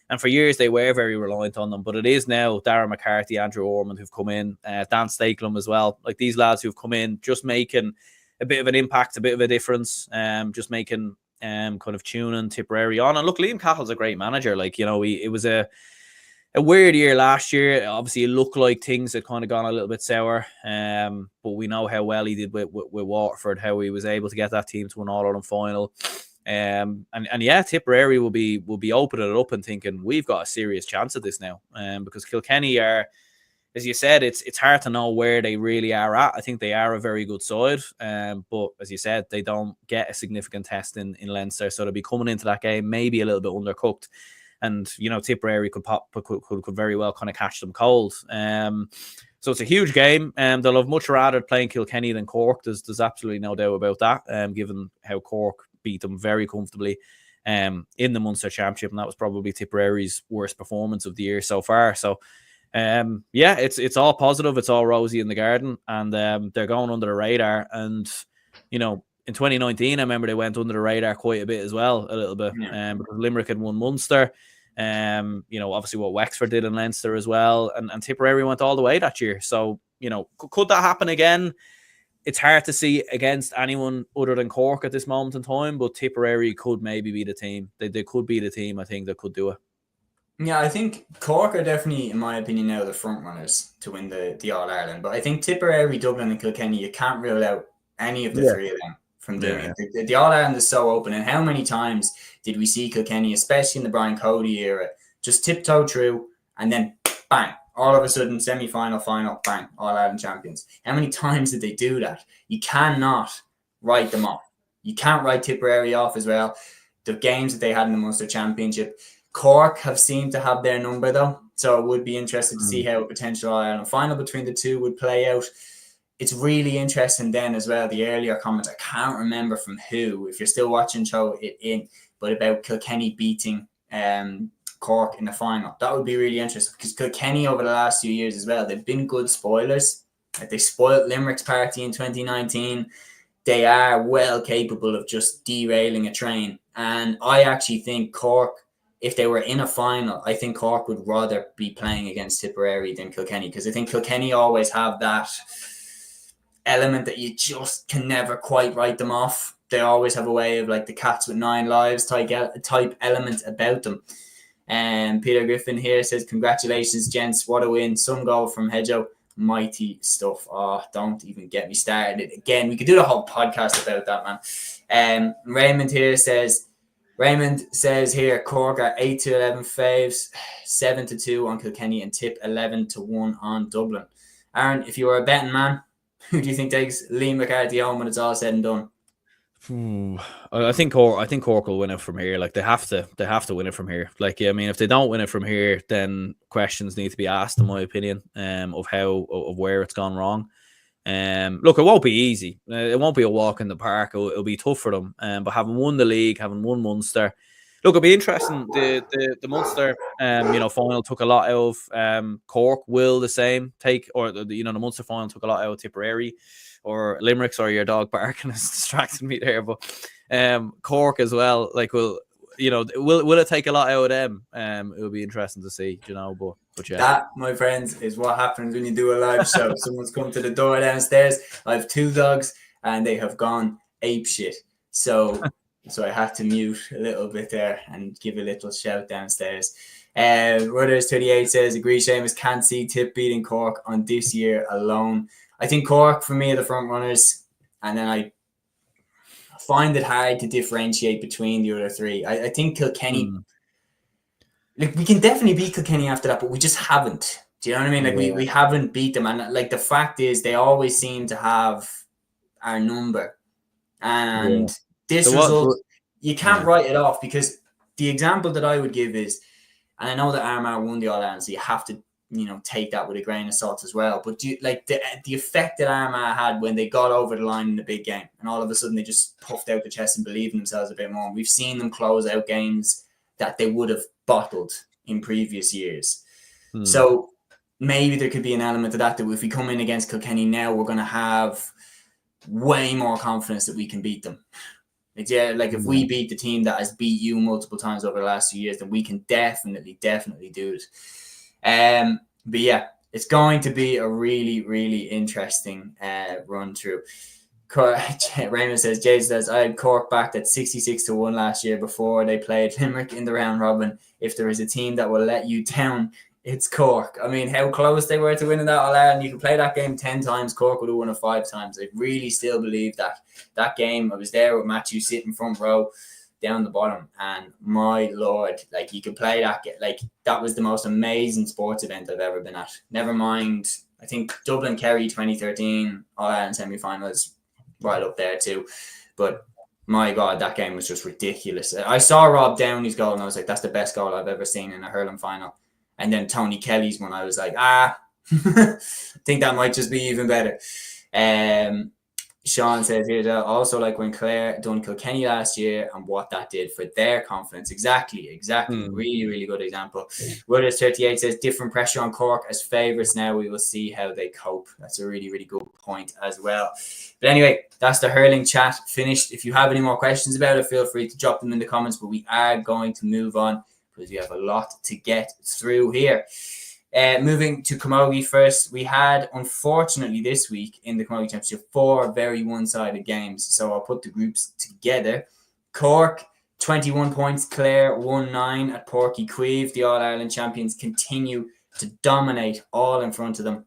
And for years they were very reliant on them. But it is now Darren McCarthy, Andrew Ormond who've come in, Dan Stakelum as well. Like, these lads who've come in, just making a bit of an impact, a bit of a difference, just making kind of tuning Tipperary on. And look, Liam Cahill's a great manager. Like, you know, it was a weird year last year. Obviously, it looked like things had kind of gone a little bit sour. But we know how well he did with Waterford, how he was able to get that team to an All-Ireland final. And yeah, Tipperary will be opening it up and thinking, we've got a serious chance at this now. Because Kilkenny are, as you said, it's hard to know where they really are at. I think they are a very good side. But as you said, they don't get a significant test in Leinster. So they'll be coming into that game maybe a little bit undercooked. And, you know, Tipperary could very well kind of catch them cold. So it's a huge game. They'll have much rather playing Kilkenny than Cork. There's absolutely no doubt about that, given how Cork beat them very comfortably in the Munster Championship. And that was probably Tipperary's worst performance of the year so far. So, yeah, it's all positive. It's all rosy in the garden. And they're going under the radar. And, you know, in 2019, I remember they went under the radar quite a bit as well, a little bit, because Limerick had won Munster. You know, obviously what Wexford did in Leinster as well, and Tipperary went all the way that year. So, you know, could that happen again? It's hard to see against anyone other than Cork at this moment in time, but Tipperary could maybe be the team. They could be the team, I think, that could do it. Yeah, I think Cork are definitely, in my opinion, now the front runners to win the All-Ireland. But I think Tipperary, Dublin and Kilkenny, you can't rule out any of the three of them from doing it. The All-Ireland is so open. And how many times did we see Kilkenny, especially in the Brian Cody era, just tiptoe through and then bang, all of a sudden semi-final, final, bang, All-Ireland champions. How many times did they do that? You cannot write them off. You can't write Tipperary off as well. The games that they had in the Munster Championship. Cork have seemed to have their number though, so it would be interesting to see how a potential All-Ireland final between the two would play out. It's really interesting then as well, the earlier comments, I can't remember from who, if you're still watching, throw it in, but about Kilkenny beating Cork in the final. That would be really interesting, because Kilkenny over the last few years as well, they've been good spoilers. Like, they spoiled Limerick's party in 2019. They are well capable of just derailing a train. And I actually think Cork, if they were in a final, I think Cork would rather be playing against Tipperary than Kilkenny, because I think Kilkenny always have that element that you just can never quite write them off. They always have a way of, like, the cats with 9 lives type element about them. And Peter Griffin here says, congratulations, gents. What a win. Some goal from Hedgehoe. Mighty stuff. Oh, don't even get me started. Again, we could do the whole podcast about that, man. Raymond says here, Cork are 8-11 faves, 7-2 on Kilkenny, and tip 11-1 on Dublin. Aaron, if you were a betting man, who do you think takes Liam McCarthy home when it's all said and done? I think Cork will win it from here. Like, they have to win it from here. Like, I mean, if they don't win it from here, then questions need to be asked, in my opinion, of where it's gone wrong. Look, it won't be easy. It won't be a walk in the park. It'll be tough for them. But having won the league, having won Munster, look, it'll be interesting. The Munster, final took a lot out of Cork. Will the same take, or the Munster final took a lot out of Tipperary, or Limerick. Sorry, your dog barking is distracting me there. But Cork as well. Like, will it take a lot out of them? It'll be interesting to see. But yeah. That, my friends, is what happens when you do a live show. Someone's come to the door downstairs. I have 2 dogs, and they have gone apeshit. So I had to mute a little bit there and give a little shout downstairs. Rudders38 says, agree, Séamus, can't see Tip beating Cork on this year alone. I think Cork, for me, are the front runners. And then find it hard to differentiate between the other three. I think Kilkenny, like we can definitely beat Kilkenny after that, but we just haven't. Do you know what I mean? Like we haven't beat them, and like the fact is, they always seem to have our number, and this result you can't write it off, because the example that I would give is, and I know that Armagh won the All-Ireland, so you have to take that with a grain of salt as well. But do you, like the effect that Armagh had when they got over the line in the big game, and all of a sudden they just puffed out the chest and believed in themselves a bit more. And we've seen them close out games that they would have bottled in previous years. So maybe there could be an element of that if we come in against Kilkenny now, we're going to have way more confidence that we can beat them. If we beat the team that has beat you multiple times over the last few years, then we can definitely do it. But yeah, it's going to be a really, really interesting run through. Raymond says, Jay says, I had Cork backed at 66-1 last year before they played Limerick in the round robin. If there is a team that will let you down, it's Cork. I mean, how close they were to winning that All-Ireland. You can play that game 10 times. Cork would have won it 5 times. I really still believe that game. I was there with Matthew sitting front row down the bottom, and my Lord, like you could play that. Like that was the most amazing sports event I've ever been at. Never mind, I think Dublin-Kerry 2013 All-Ireland Semi Finals right up there too. But my God, that game was just ridiculous. I saw Rob Downey's goal and I was like, that's the best goal I've ever seen in a hurling final. And then Tony Kelly's one, I was like, I think that might just be even better. Sean says here, also like when Clare done Kilkenny last year and what that did for their confidence. Exactly. Really, really good example. Wooders38 says different pressure on Cork as favourites now. We will see how they cope. That's a really, really good point as well. But anyway, that's the hurling chat finished. If you have any more questions about it, feel free to drop them in the comments, but we are going to move on because we have a lot to get through here. Moving to Camogie first, we had, unfortunately, this week in the Camogie Championship, 4 very one-sided games. So I'll put the groups together. Cork, 21 points. Clare, 1-9 at Porky Queeve. The All-Ireland champions continue to dominate all in front of them.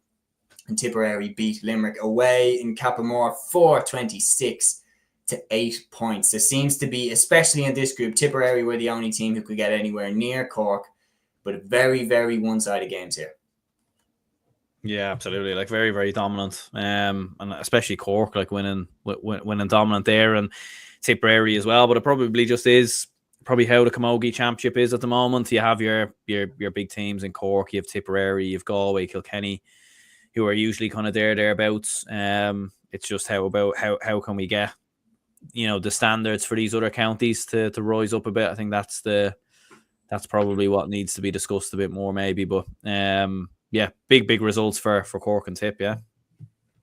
And Tipperary beat Limerick away in Cappamore, 4-26 to 8 points. There seems to be, especially in this group, Tipperary were the only team who could get anywhere near Cork. But very, very one-sided games here. Yeah, absolutely. Like very, very dominant. And especially Cork, like winning dominant there, and Tipperary as well. But it probably just is probably how the Camogie Championship is at the moment. You have your big teams in Cork. You have Tipperary, you have Galway, Kilkenny, who are usually kind of thereabouts. It's just how can we get the standards for these other counties to rise up a bit. I think that's probably what needs to be discussed a bit more, maybe. But big results for Cork and Tip, yeah.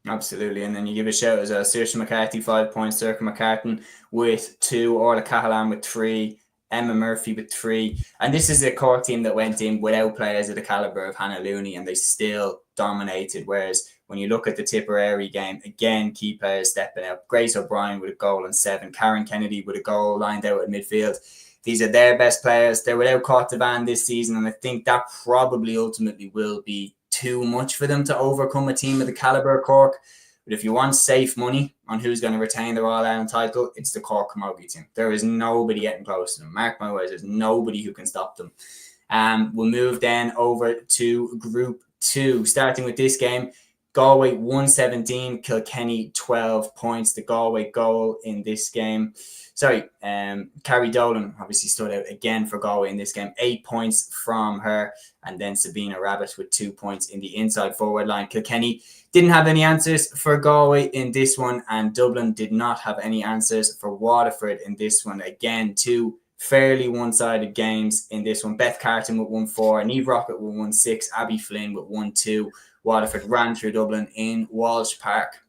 Absolutely. And then you give a shout as Saoirse McCarthy, 5 points, Circa McCartan with 2, Orla Cahalane with 3, Emma Murphy with 3. And this is a Cork team that went in without players of the calibre of Hannah Looney, and they still dominated. Whereas when you look at the Tipperary game, again, key players stepping out. Grace O'Brien with a goal and 7. Karen Kennedy with a goal lined out at midfield. These are their best players. They're without Cortavan this season, and I think that probably ultimately will be too much for them to overcome a team of the calibre of Cork. But if you want safe money on who's going to retain their All-Ireland title, it's the Cork Camogie team. There is nobody getting close to them. Mark my words, there's nobody who can stop them. We'll move then over to Group 2. Starting with this game, Galway 117, Kilkenny 12 points. The Galway goal in this game. Carrie Dolan obviously stood out again for Galway in this game. 8 points from her. And then Sabina Rabbit with 2 points in the inside forward line. Kilkenny didn't have any answers for Galway in this one. And Dublin did not have any answers for Waterford in this one. Again, 2 fairly one-sided games in this one. Beth Carton with 1-4. Niamh Rocket with 1-6. Abby Flynn with 1-2. Waterford ran through Dublin in Walsh Park.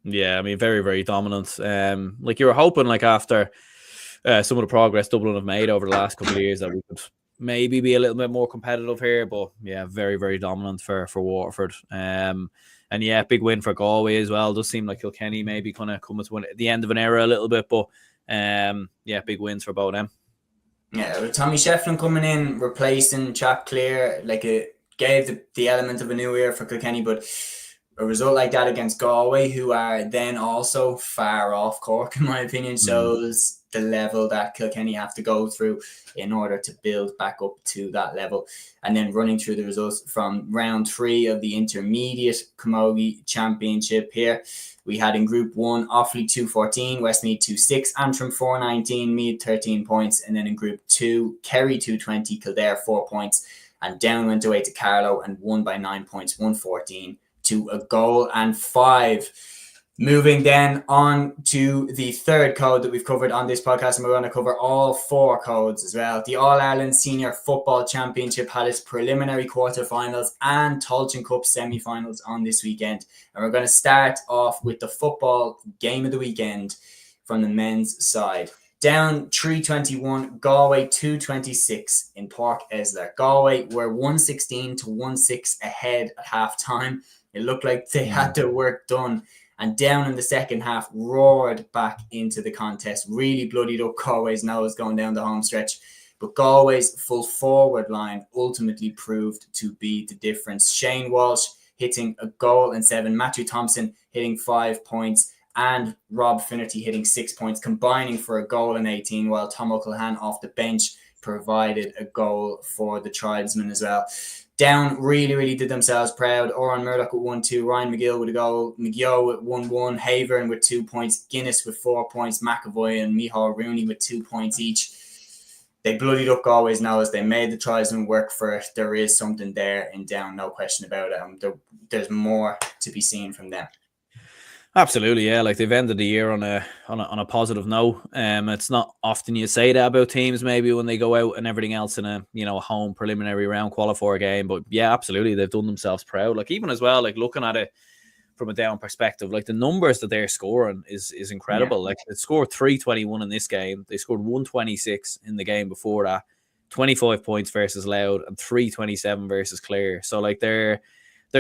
Yeah, I mean, very, very dominant. Like you were hoping, like after some of the progress Dublin have made over the last couple of years, that we could maybe be a little bit more competitive here. But yeah, very, very dominant for Waterford. And yeah, big win for Galway as well. It does seem like Kilkenny maybe kind of coming to the end of an era a little bit, but big wins for both of them. Yeah, Tommy Shefflin coming in, replacing Chap Clear, like it gave the element of a new era for Kilkenny, but a result like that against Galway, who are then also far off Cork, in my opinion, shows the level that Kilkenny have to go through in order to build back up to that level. And then running through the results from round 3 of the intermediate Camogie Championship here, we had in Group 1, Offaly 214, Westmeath 26, Antrim 419, Meath 13 points. And then in Group 2, Kerry 220, Kildare 4 points. And Down went away to Carlow and won by 9 points, 114 to a goal and 5. Moving then on to the third code that we've covered on this podcast, and we're going to cover all 4 codes as well. The All-Ireland Senior Football Championship had its preliminary quarterfinals and Táilteann Cup Semi Finals on this weekend. And we're going to start off with the football game of the weekend from the men's side. Down 321, Galway 226 in Páirc Esler. Galway were 116 to 1-6 ahead at half time. It looked like they had their work done. And Down in the second half roared back into the contest, really bloodied up Galway's nose going down the home stretch. But Galway's full forward line ultimately proved to be the difference. Shane Walsh hitting a goal and 7, Matthew Thompson hitting 5 points, and Rob Finnerty hitting 6 points, combining for a goal and 18, while Tom O'Callaghan off the bench provided a goal for the tribesmen as well. Down really did themselves proud. Oran Murdoch with 1-2, Ryan McGill with a goal, McGeough with 1-1, Havern with 2 points, Guinness with 4 points, McAvoy and Micheál Rooney with 2 points each. They bloodied up Galway's nose. They made the tribesmen work for it. There is something there in Down, no question about it. There's more to be seen from them. Absolutely, yeah. Like, they've ended the year on a positive note. It's not often you say that about teams, maybe when they go out and everything else in a home preliminary round qualifier game. But yeah, absolutely, they've done themselves proud. Like, even as well, like, looking at it from a Down perspective, like, the numbers that they're scoring is incredible. Yeah. Like, they scored 321 in this game. They scored 126 in the game before that, 25 points versus Louth, and 327 versus Clare. So, like, they're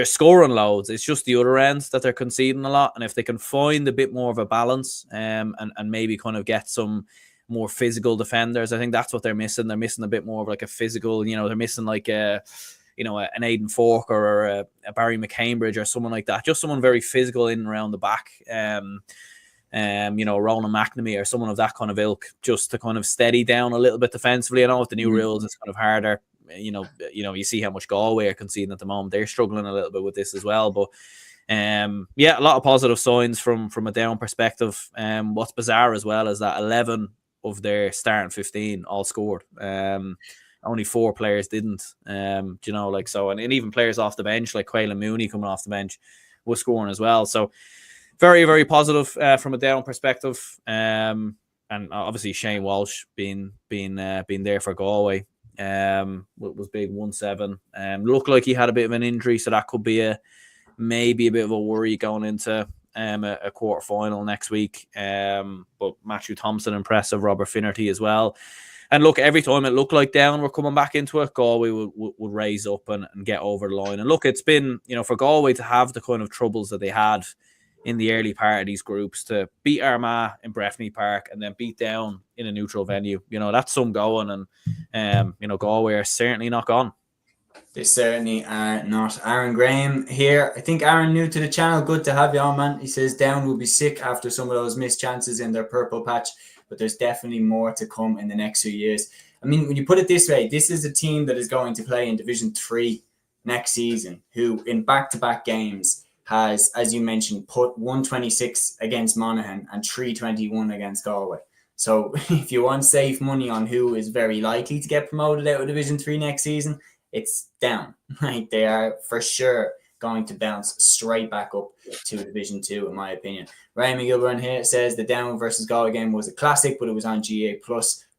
scoring loads. It's just the other end that they're conceding a lot. And if they can find a bit more of a balance and maybe kind of get some more physical defenders, I think that's what they're missing. They're missing a bit more of like a physical, they're missing like an Aidan Forker or a Barry McCambridge or someone like that. Just someone very physical in and around the back. Ronan McNamee or someone of that kind of ilk, just to kind of steady down a little bit defensively. I know with the new rules, it's kind of harder. You see how much Galway are conceding at the moment. They're struggling a little bit with this as well. But a lot of positive signs from a Down perspective. What's bizarre as well is that 11 of their starting 15 all scored. Only 4 players didn't. And even players off the bench like Quaylen Mooney coming off the bench was scoring as well. So very, very positive from a Down perspective. And obviously Shane Walsh being there for Galway. Was big 1-7. Looked like he had a bit of an injury, so that could be maybe a bit of a worry going into a quarter final next week. But Matthew Thompson impressive, Robert Finnerty as well. And look, every time it looked like Down were coming back into it, Galway would raise up and get over the line. And look, it's been for Galway to have the kind of troubles that they had in the early part of these groups, to beat Armagh in Breffni Park and then beat Down in a neutral venue. That's some going, and Galway are certainly not gone. They certainly are not. Aaron Graham here. I think Aaron, new to the channel. Good to have you on, man. He says Down will be sick after some of those missed chances in their purple patch, but there's definitely more to come in the next few years. I mean, when you put it this way, this is a team that is going to play in Division 3 next season, who in back-to-back games has, as you mentioned, put 126 against Monaghan and 321 against Galway. So if you want safe money on who is very likely to get promoted out of Division 3 next season, it's Down. Like, they are for sure going to bounce straight back up to Division 2, in my opinion. Ryan McGilburn here says the Down versus Galway game was a classic, but it was on GA+.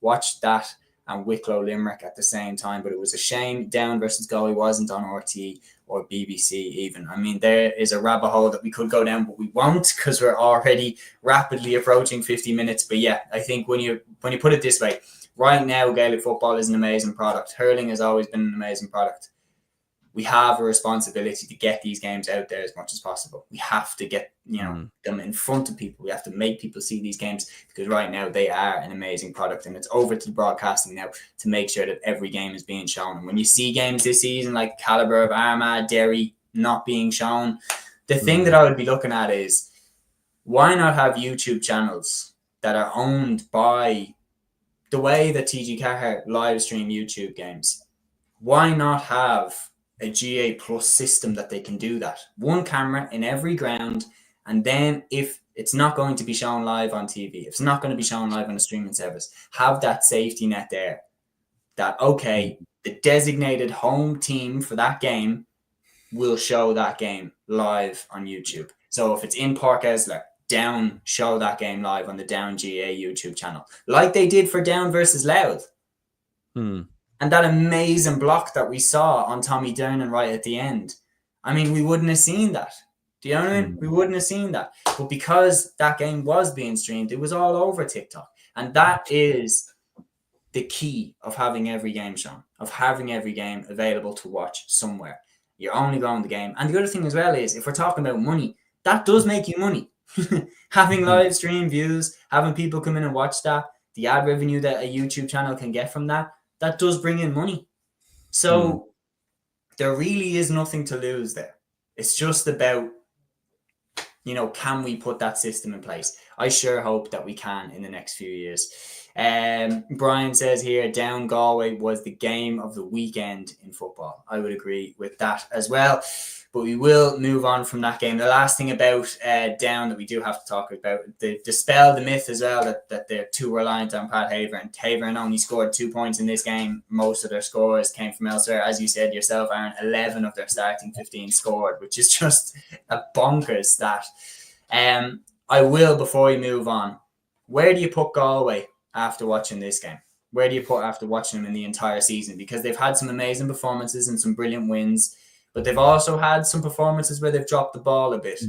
Watch that and Wicklow-Limerick at the same time, but it was a shame Down versus Galway wasn't on RT or BBC even. I mean, there is a rabbit hole that we could go down, but we won't, because we're already rapidly approaching 50 minutes. But yeah, I think when you put it this way, right now Gaelic football is an amazing product. Hurling has always been an amazing product. We have a responsibility to get these games out there as much as possible. We have to get them in front of people. We have to make people see these games, because right now they are an amazing product, and it's over to the broadcasting now to make sure that every game is being shown. And when you see games this season like caliber of Armagh, Derry not being shown, The thing that I would be looking at is, why not have YouTube channels that are owned by the way that TG Cathcart live stream YouTube games? Why not have a GA Plus system that they can do that? One camera in every ground, and then if it's not going to be shown live on TV, if it's not going to be shown live on a streaming service, have that safety net there that, okay, the designated home team for that game will show that game live on YouTube. So if it's in Park Esler, Down show that game live on the Down GA YouTube channel, like they did for Down versus Louth. And that amazing block that we saw on Tommy Doonan right at the end. I mean, we wouldn't have seen that. Do you know what I mean? We wouldn't have seen that. But because that game was being streamed, it was all over TikTok. And that is the key of having every game shown, of having every game available to watch somewhere. You're only going the game. And the other thing as well is, if we're talking about money, that does make you money. Having live stream views, having people come in and watch that, the ad revenue that a YouTube channel can get from that, that does bring in money. So there really is nothing to lose there. It's just about, you know, can we put that system in place? I sure hope that we can in the next few years. Brian says here, Down Galway was the game of the weekend in football. I would agree with that as well. But we will move on from that game. The last thing about Down that we do have to talk about, dispel the myth as well that they're too reliant on Pat Havern. Havern only scored 2 points in this game. Most of their scores came from elsewhere. As you said yourself, Aaron, 11 of their starting 15 scored, which is just a bonkers stat. I will, before we move on, where do you put Galway after watching this game? Where do you put after watching them in the entire season? Because they've had some amazing performances and some brilliant wins, but they've also had some performances where they've dropped the ball a bit.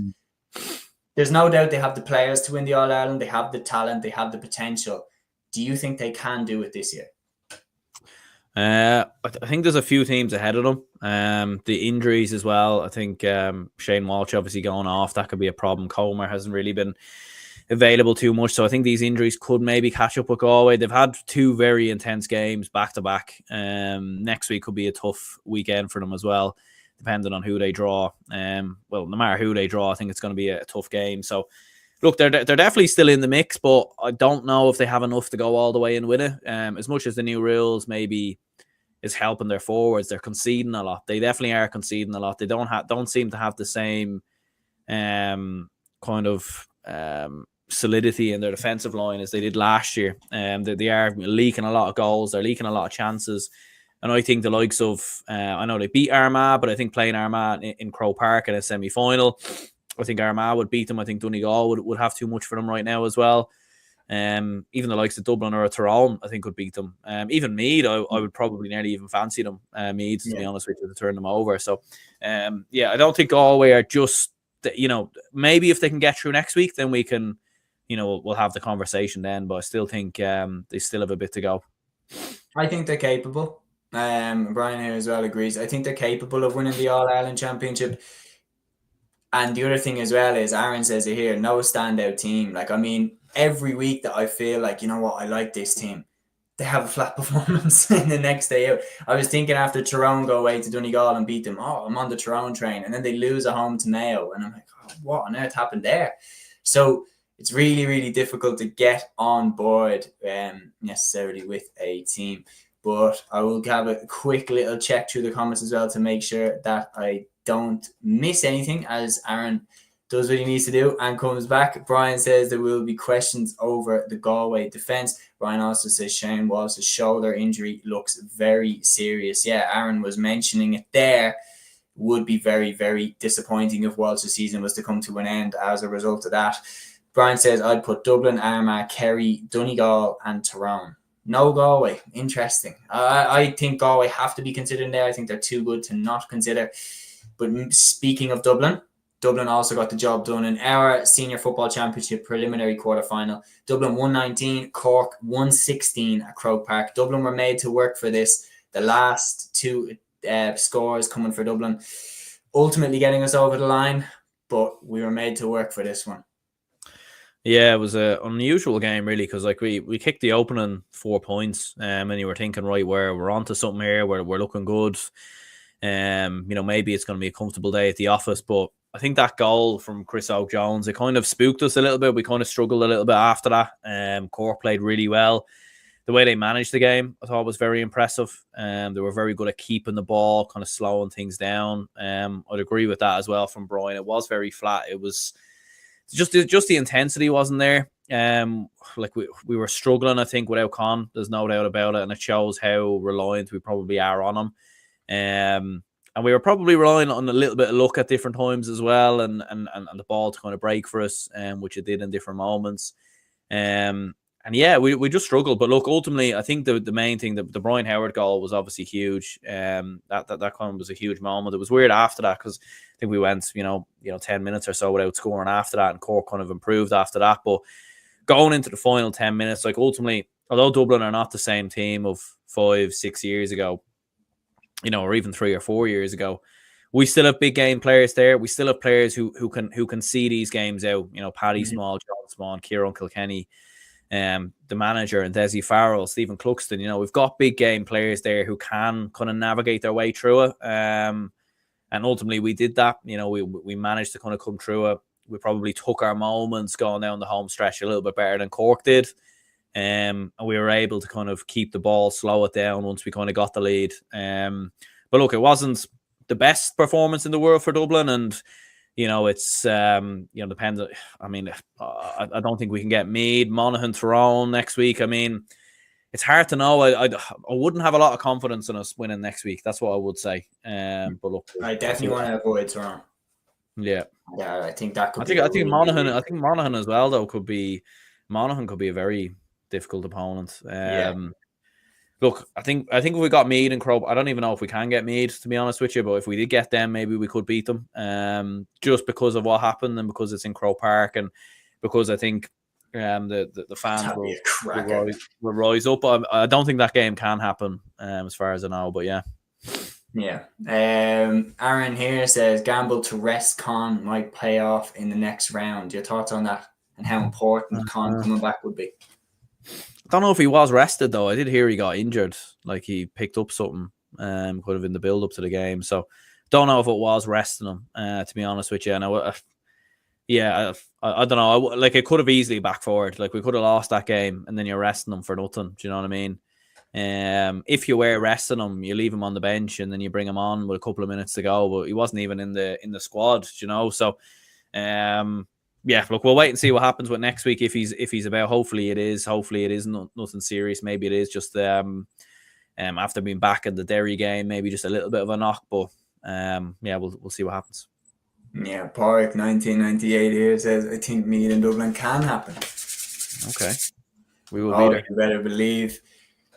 There's no doubt they have the players to win the All-Ireland. They have the talent. They have the potential. Do you think they can do it this year? I think there's a few teams ahead of them. The injuries as well. I think Shane Walsh obviously going off. That could be a problem. Comer hasn't really been available too much. So I think these injuries could maybe catch up with Galway. They've had 2 very intense games back to back. Next week could be a tough weekend for them as well, depending on who they draw. Well, no matter who they draw, I think it's going to be a tough game. So, look, they're definitely still in the mix, but I don't know if they have enough to go all the way in with it. As much as the new rules maybe is helping their forwards, they're conceding a lot. They definitely are conceding a lot. They don't seem to have the same kind of solidity in their defensive line as they did last year. They are leaking a lot of goals. They're leaking a lot of chances. And I think the likes of, I know they beat Armagh, but I think playing Armagh in Croke Park in a semi-final, I think Armagh would beat them. I think Donegal would have too much for them right now as well. Even the likes of Dublin or Tyrone, I think, would beat them. Even Meath, I would probably nearly even fancy them. Meath, to be honest with you, to turn them over. So, I don't think Galway are just, maybe if they can get through next week, then we can, we'll have the conversation then. But I still think they still have a bit to go. I think they're capable. Brian here as well agrees. I think they're capable of winning the All-Ireland Championship. And the other thing as well is, Aaron says it here, no standout team. Like, I mean, every week that I feel like, you know what, I like this team, they have a flat performance in the next day out. I was thinking after Tyrone go away to Donegal and beat them, I'm on the Tyrone train. And then they lose at home to Mayo. And I'm like, what on earth happened there? So it's really, really difficult to get on board necessarily with a team. But I will have a quick little check through the comments as well to make sure that I don't miss anything as Aaron does what he needs to do and comes back. Brian says there will be questions over the Galway defence. Brian also says Shane Walsh's shoulder injury looks very serious. Yeah, Aaron was mentioning it there. Would be very, very disappointing if Walsh's season was to come to an end as a result of that. Brian says I'd put Dublin, Armagh, Kerry, Donegal and Tyrone. No Galway. Interesting. I think Galway have to be considered there. I think they're too good to not consider. But speaking of Dublin also got the job done in our Senior Football Championship preliminary quarter final. Dublin 119, Cork 116 at Croke Park. Dublin were made to work for this. The last 2 scores coming for Dublin, ultimately getting us over the line, but we were made to work for this one. Yeah, it was an unusual game, really, because like we kicked the opening 4 points, and you were thinking, right, we're onto something here, we're looking good. Maybe it's going to be a comfortable day at the office, but I think that goal from Chris Oak-Jones, it kind of spooked us a little bit. We kind of struggled a little bit after that. Cork played really well. The way they managed the game, I thought was very impressive. They were very good at keeping the ball, kind of slowing things down. I'd agree with that as well from Brian. It was very flat. It was just the intensity wasn't there. Like we were struggling, I think, without Con. There's no doubt about it, and it shows how reliant we probably are on him. And we were probably relying on a little bit of luck at different times as well, and the ball to kind of break for us, which it did in different moments. And yeah, we just struggled. But look, ultimately, I think the main thing, the Brian Howard goal was obviously huge. That kind of was a huge moment. It was weird after that because I think we went, 10 minutes or so without scoring after that, and Cork kind of improved after that. But going into the final 10 minutes, like ultimately, although Dublin are not the same team of 5-6 years ago, or even 3 or 4 years ago, we still have big game players there. We still have players who can see these games out. Paddy Small, John Small, Kieran Kilkenny, the manager, and Desi Farrell, Stephen Cluxton. We've got big game players there who can kind of navigate their way through it. And ultimately, we did that. We managed to kind of come through it. We probably took our moments going down the home stretch a little bit better than Cork did. And we were able to kind of keep the ball, slow it down once we kind of got the lead. But look, it wasn't the best performance in the world for Dublin, and it's depends. I mean, I don't think we can get Meath, Monaghan, Tyrone next week. I mean, it's hard to know. I wouldn't have a lot of confidence in us winning next week. That's what I would say. But look, I definitely want to avoid Tyrone. Yeah, I think that could. I think Monaghan. I think Monaghan as well, though, could be a very difficult opponent. Look, I think if we got Meath and Crow, I don't even know if we can get Meath, to be honest with you. But if we did get them, maybe we could beat them. Just because of what happened and because it's in Crow Park and because I think the fans will rise up. I don't think that game can happen as far as I know. But yeah. Yeah. Aaron here says gamble to rest Con might pay off in the next round. Your thoughts on that and how important Con coming back would be? I don't know if he was rested though. I did hear he got injured, like he picked up something kind of in the build up to the game. So don't know if it was resting him, to be honest with you. And I don't know. Like it could have easily backfired. Like we could have lost that game and then you're resting him for nothing. Do you know what I mean? If you were resting him, you leave him on the bench and then you bring him on with a couple of minutes to go. But he wasn't even in the squad, So yeah, look, we'll wait and see what happens with next week if he's about. Hopefully it is. Hopefully it is nothing serious. Maybe it is just after being back in the Derry game, maybe just a little bit of a knock. But yeah, we'll see what happens. Yeah, Park 1998 here says I think Meath in Dublin can happen. Okay, we will be there. You better believe.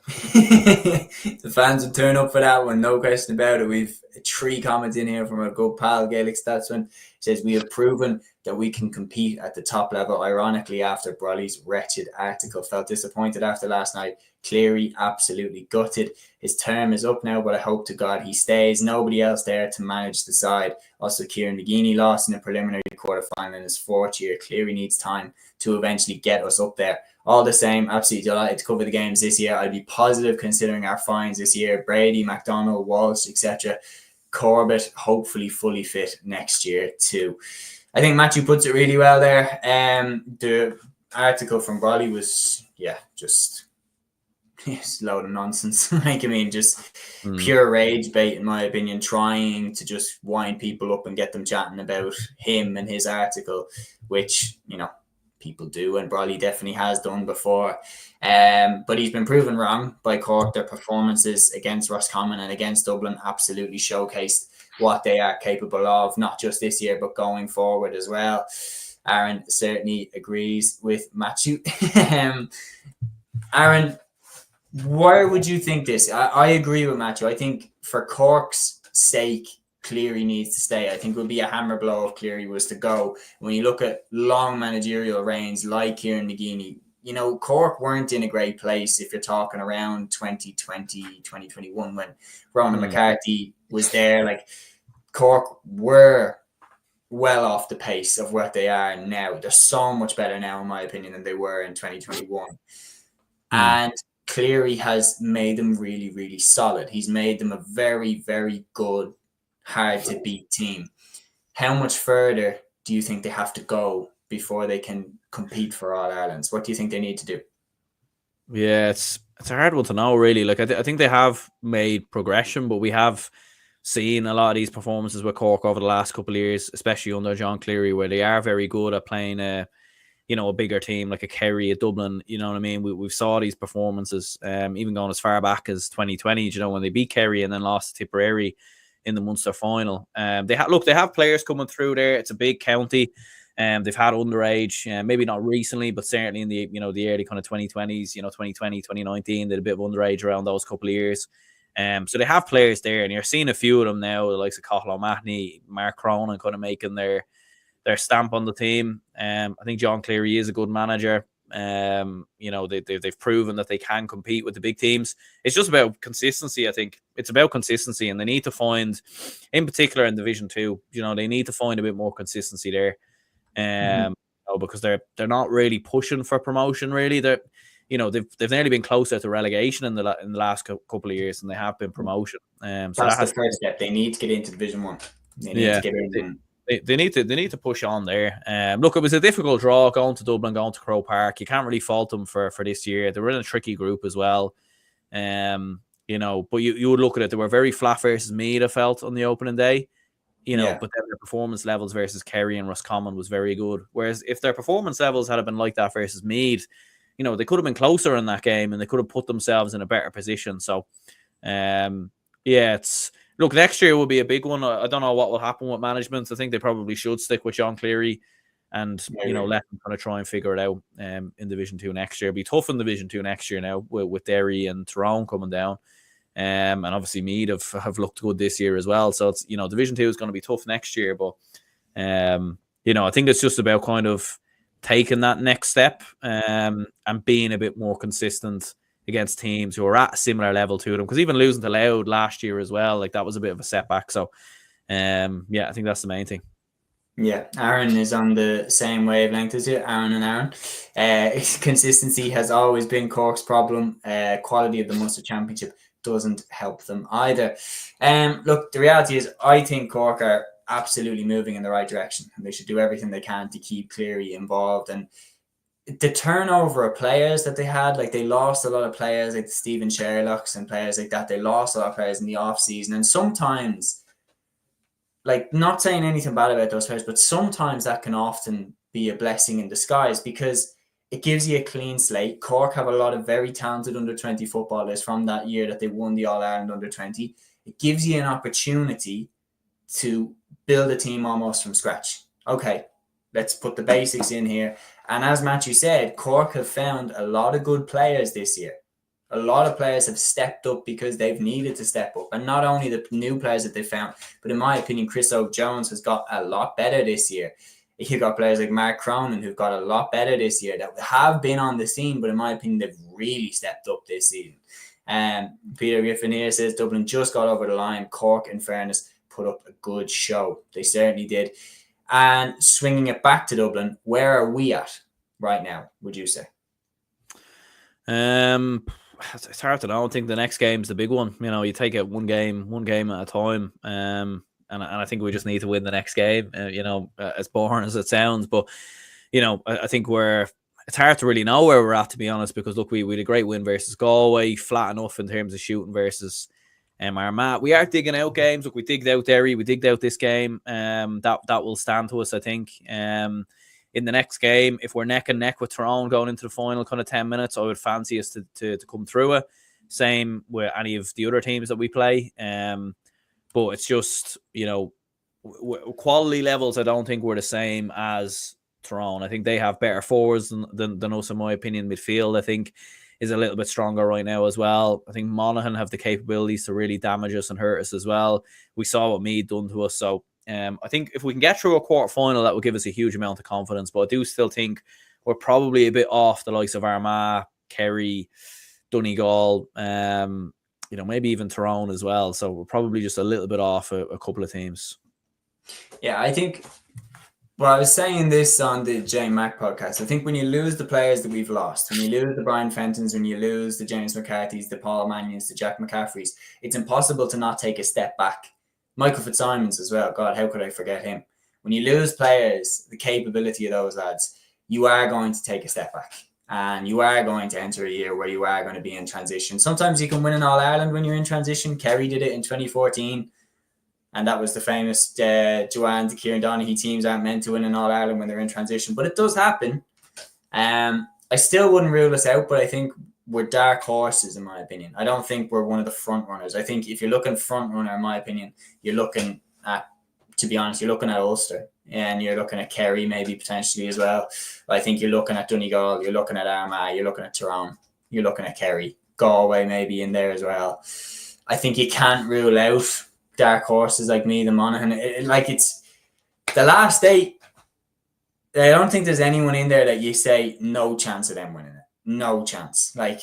The fans will turn up for that one, no question about it. We've 3 comments in here from our good pal Gaelic Statsman. Says we have proven that we can compete at the top level. Ironically, after Brodie's wretched article, felt disappointed after last night. Cleary absolutely gutted. His term is up now, but I hope to God he stays. Nobody else there to manage the side. Also, Kieran McGeeney lost in the preliminary quarter-final in his 4th year. Cleary needs time to eventually get us up there. All the same, absolutely delighted to cover the games this year. I'd be positive considering our finds this year. Brady, McDonald, Walsh, etc. Corbett, hopefully fully fit next year too. I think Matthew puts it really well there. The article from Brolly was, just a load of nonsense. Pure rage bait, in my opinion, trying to just wind people up and get them chatting about him and his article, which, people do, and Brolly definitely has done before. But he's been proven wrong by Cork. Their performances against Roscommon and against Dublin absolutely showcased what they are capable of, not just this year, but going forward as well. Aaron certainly agrees with Matthew. Aaron, where would you think this? I agree with Matthew. I think for Cork's sake, Cleary needs to stay. I think it would be a hammer blow if Cleary was to go. When you look at long managerial reigns like Kieran McGeeney, Cork weren't in a great place if you're talking around 2020, 2021 when Ronan McCarthy was there. Like Cork were well off the pace of what they are now. They're so much better now, in my opinion, than they were in 2021. And Cleary has made them really, really solid. He's made them a very, very good, hard to beat team. how much further do you think they have to go before they can compete for All-Irelands? What do you think they need to do? Yeah, it's a hard one to know, really. Like, I think they have made progression, but we have seen a lot of these performances with Cork over the last couple of years, especially under John Cleary, where they are very good at playing a bigger team like a Kerry, a Dublin. You know what I mean? We've saw these performances, even going as far back as 2020. When they beat Kerry and then lost to Tipperary in the Munster final. They have players coming through there. It's a big county. They've had underage, maybe not recently, but certainly in the the early kind of 2020s, 2020, 2019, did a bit of underage around those couple of years. So they have players there, and you're seeing a few of them now, the likes of Cathal O'Mahony, Mark Cronin, kind of making their stamp on the team. I think John Cleary is a good manager. They've proven that they can compete with the big teams. It's just about consistency. I think it's about consistency, and they need to find, in particular in Division 2, they need to find a bit more consistency there. Because they're not really pushing for promotion. Really, they've nearly been closer to relegation in the last couple of years than they have been promotion. So that's the first step. They need to get into Division 1. They need to get in. They need to push on there. Look, it was a difficult draw going to Dublin, going to Croke Park. You can't really fault them for this year. They were in a tricky group as well. But you would look at it. They were very flat versus Meath, I felt, on the opening day. But then their performance levels versus Kerry and Roscommon was very good. Whereas if their performance levels had been like that versus Meath, they could have been closer in that game and they could have put themselves in a better position. So, look, next year will be a big one. I don't know what will happen with management. I think they probably should stick with John Cleary and, let them kind of try and figure it out in Division 2 next year. It'll be tough in Division 2 next year now with Derry and Tyrone coming down. And obviously Meath have looked good this year as well. So it's, Division 2 is going to be tough next year. But, I think it's just about kind of taking that next step and being a bit more consistent against teams who are at a similar level to them. Because even losing to Louth last year as well, like that was a bit of a setback. So, I think that's the main thing. Yeah, Aaron is on the same wavelength as you, Aaron and Aaron. Consistency has always been Cork's problem. Quality of the Munster Championship doesn't help them either. Look, the reality is I think Cork are absolutely moving in the right direction, and they should do everything they can to keep Cleary involved. And the turnover of players that they had, like they lost a lot of players like Stephen Sherlocks and players like that. They lost a lot of players in the off season, and sometimes, like, not saying anything bad about those players, but sometimes that can often be a blessing in disguise because it gives you a clean slate. Cork have a lot of very talented under-20 footballers from that year that they won the All-Ireland under-20. It gives you an opportunity to build a team almost from scratch. Okay, let's put the basics in here. And as Matthew said, Cork have found a lot of good players this year. A lot of players have stepped up because they've needed to step up. And not only the new players that they found, but in my opinion, Chris Oak-Jones has got a lot better this year. You've got players like Mark Cronin who've got a lot better this year that have been on the scene, but in my opinion, they've really stepped up this season. Peter Griffin here says Dublin just got over the line. Cork, in fairness, put up a good show. They certainly did. And swinging it back to Dublin, where are we at right now, would you say? It's hard to know. I think the next game's the big one. You take it one game at a time. And I think we just need to win the next game, as boring as it sounds. But, I think it's hard to really know where we're at, to be honest, because, look, we had a great win versus Galway, flat enough in terms of shooting versus Armagh. We are digging out games. Look, we digged out Derry. We digged out this game. That will stand to us, I think. In the next game, if we're neck and neck with Tyrone going into the final kind of 10 minutes, I would fancy us to come through it. Same with any of the other teams that we play. But it's just, quality levels, I don't think we're the same as Tyrone. I think they have better forwards than us, in my opinion. Midfield, I think, is a little bit stronger right now as well. I think Monaghan have the capabilities to really damage us and hurt us as well. We saw what Meath done to us. So I think if we can get through a quarter final, that will give us a huge amount of confidence. But I do still think we're probably a bit off the likes of Armagh, Kerry, Donegal, maybe even Tyrone as well. So we're probably just a little bit off a couple of teams. Yeah, I think, well, I was saying this on the J Mac podcast. I think when you lose the players that we've lost, when you lose the Brian Fentons, when you lose the James McCarthy's, the Paul Mannions, the Jack McCaffrey's, it's impossible to not take a step back. Michael Fitzsimons as well. God, how could I forget him? when you lose players, the capability of those lads, you are going to take a step back. And you are going to enter a year where you are going to be in transition. Sometimes you can win an All-Ireland when you're in transition. Kerry did it in 2014. And that was the famous Joanne to Kieran Donaghy teams aren't meant to win an All-Ireland when they're in transition. But it does happen. I still wouldn't rule us out, but I think we're dark horses, in my opinion. I don't think we're one of the front runners. I think if you're looking front runner, in my opinion, you're looking at, to be honest, you're looking at Ulster. And you're looking at Kerry maybe potentially as well. I think you're looking at Donegal, you're looking at Armagh, you're looking at Tyrone, you're looking at Kerry, Galway maybe in there as well. I think you can't rule out dark horses like me, the Monaghan. It's the last 8. I don't think there's anyone in there that you say no chance of them winning it. No chance. Like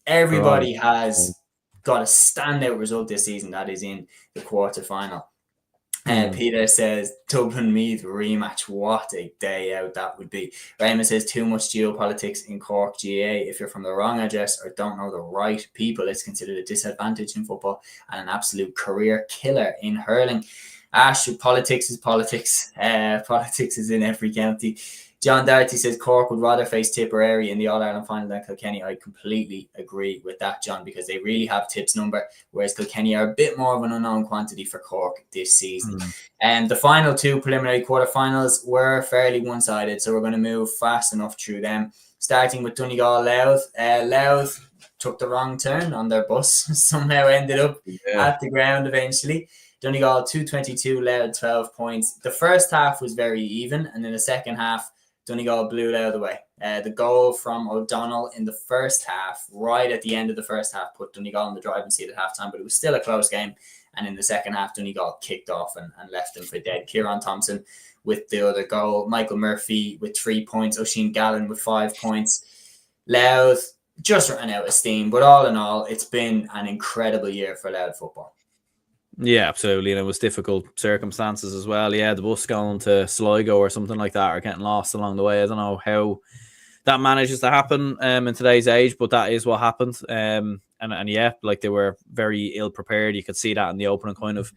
everybody has got a standout result this season that is in the quarter final. Peter says Dublin Meath rematch. What a day out that would be. Raymond says too much geopolitics in Cork GA. If you're from the wrong address or don't know the right people, it's considered a disadvantage in football and an absolute career killer in hurling. Ash, politics is politics. Politics is in every county. John Darty says Cork would rather face Tipperary in the All-Ireland final than Kilkenny. I completely agree with that, John, because they really have Tip's number, whereas Kilkenny are a bit more of an unknown quantity for Cork this season. And the final 2 preliminary quarterfinals were fairly one-sided, so we're going to move fast enough through them. Starting with Donegal Louth. Louth took the wrong turn on their bus, somehow ended up at the ground eventually. Donegal 222, Louth 12 points. The first half was very even, and in the second half, Donegal blew Louth away. The goal from O'Donnell in the first half, right at the end of the first half, put Donegal in the driving seat at halftime, but it was still a close game. And in the second half, Donegal kicked off and left them for dead. Kieran Thompson with the other goal. Michael Murphy with 3 points. Oisin Gallen with 5 points. Louth just ran out of steam. But all in all, it's been an incredible year for Louth football. Yeah, absolutely. And it was difficult circumstances as well. Yeah, the bus going to Sligo or something like that or getting lost along the way. I don't know how that manages to happen in today's age, but that is what happened. And yeah, like they were very ill prepared. You could see that in the opening kind of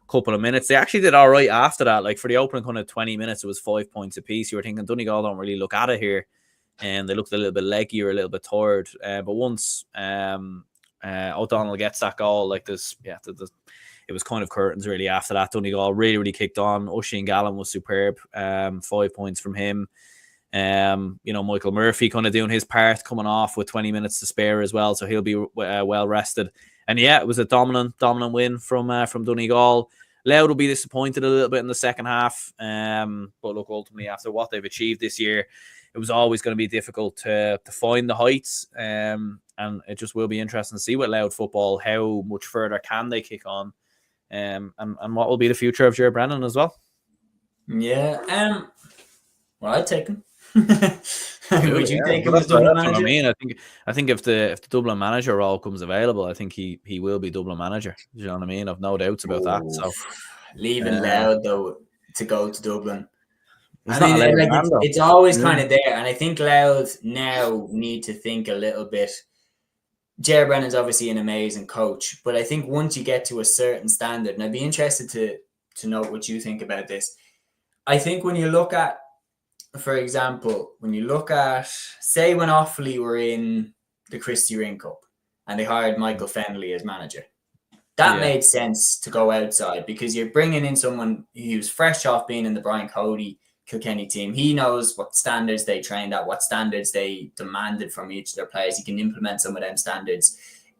couple of minutes. They actually did all right after that. Like for the opening kind of 20 minutes, it was 5 points apiece. You were thinking Donegal don't really look at it here. And they looked a little bit leggy or a little bit tired. But once O'Donnell gets that goal, like this, it was kind of curtains really after that. Donegal really kicked on. Oisin Gallen was superb. 5 points from him. Michael Murphy kind of doing his part, coming off with 20 minutes to spare as well, so he'll be well rested. And yeah, it was a dominant win from Donegal. Louth will be disappointed a little bit in the second half. But look, ultimately after what they've achieved this year, it was always going to be difficult to find the heights. And it just will be interesting to see with Louth football how much further can they kick on. And what will be the future of Ger Brennan as well? Yeah. Well, I'd take him. Would you take him as Dublin manager? I mean, I think if the Dublin manager role comes available, I think he will be Dublin manager. You know what I mean? I've no doubts about that. So leaving Louth though to go to Dublin. It's always kind of there, and I think Louth now need to think a little bit. Ger Brennan's obviously an amazing coach, but I think once you get to a certain standard, and I'd be interested to know what you think about this. I think when you look at, for example, say when Offaly were in the Christy Ring Cup and they hired Michael Fennelly as manager, that made sense to go outside because you're bringing in someone who's fresh off being in the Brian Cody Kilkenny team. He knows what standards they trained at, what standards they demanded from each of their players. He can implement some of them standards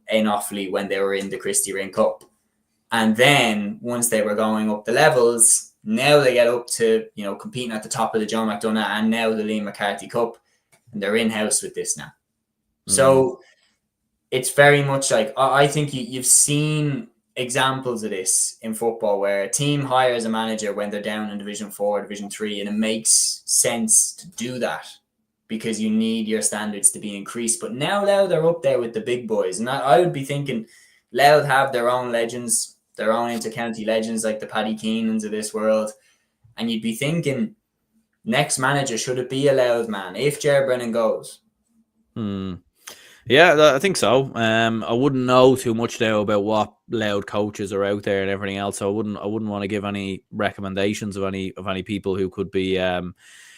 in Offaly when they were in the Christy Ring Cup. And then once they were going up the levels, now they get up to, competing at the top of the Joe McDonagh and now the Liam McCarthy Cup. And they're in-house with this now. So it's very much like, I think you've seen examples of this in football where a team hires a manager when they're down in Division 4, Division 3, and it makes sense to do that because you need your standards to be increased. But now they're up there with the big boys. And I would be thinking Louth have their own legends, their own inter-county legends like the Paddy Keenans of this world. And you'd be thinking, next manager, should it be a Louth man if Ger Brennan goes? Yeah, I think so. I wouldn't know too much now about what loud coaches are out there and everything else. So I wouldn't want to give any recommendations of any people who could be in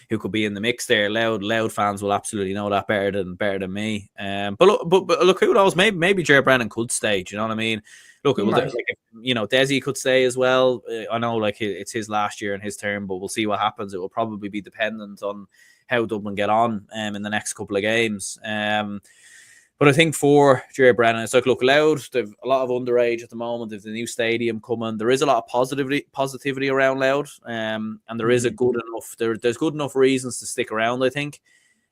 the mix there. Loud fans will absolutely know that better than me. But look, who knows? Maybe Jared Brennan could stay. Do you know what I mean? Look, it will like, Desi could stay as well. I know like it's his last year and his term, but we'll see what happens. It will probably be dependent on how Dublin get on in the next couple of games. But I think for Jerry Brennan, it's like, look, Loud, they've a lot of underage at the moment. There's the new stadium coming. There is a lot of positivity around Loud, and there is a good enough, there's good enough reasons to stick around, I think.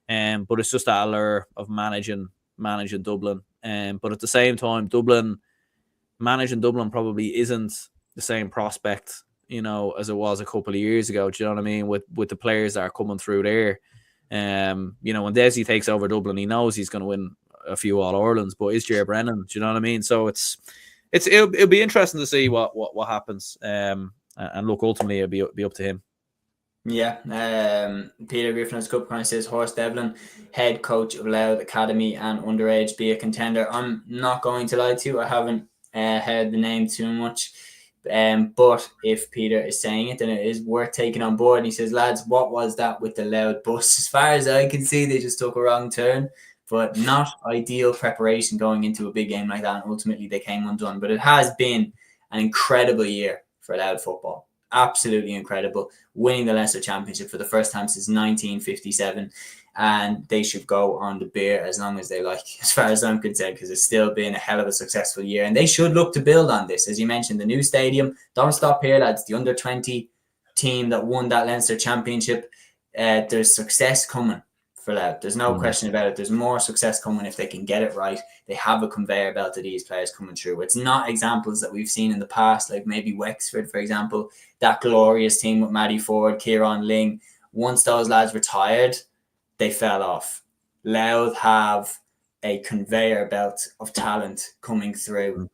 But it's just that allure of managing Dublin. But at the same time, managing Dublin probably isn't the same prospect, as it was a couple of years ago. Do you know what I mean? With the players that are coming through there. When Desi takes over Dublin, he knows he's going to win a few All-Irelands, but is Jerry Brennan? Do you know what I mean? So it'll be interesting to see what happens. And look, ultimately it'll be up to him. Yeah. Peter Griffin's Cup kind of says Horst Devlin, head coach of Louth Academy and underage, be a contender. I'm not going to lie to you. I haven't heard the name too much. But if Peter is saying it, then it is worth taking on board. And he says, lads, what was that with the Louth bus? As far as I can see, they just took a wrong turn. But not ideal preparation going into a big game like that. And ultimately, they came undone. But it has been an incredible year for Louth football. Absolutely incredible. Winning the Leinster Championship for the first time since 1957. And they should go on the beer as long as they like, as far as I'm concerned, because it's still been a hell of a successful year. And they should look to build on this. As you mentioned, the new stadium. Don't stop here, lads. The under-20 team that won that Leinster Championship, there's success coming for Louth. There's no question about it. There's more success coming if they can get it right. They have a conveyor belt of these players coming through. It's not examples that we've seen in the past, like maybe Wexford, for example, that glorious team with Matty Ford, Kieran Ling. Once those lads retired, they fell off. Louth have a conveyor belt of talent coming through.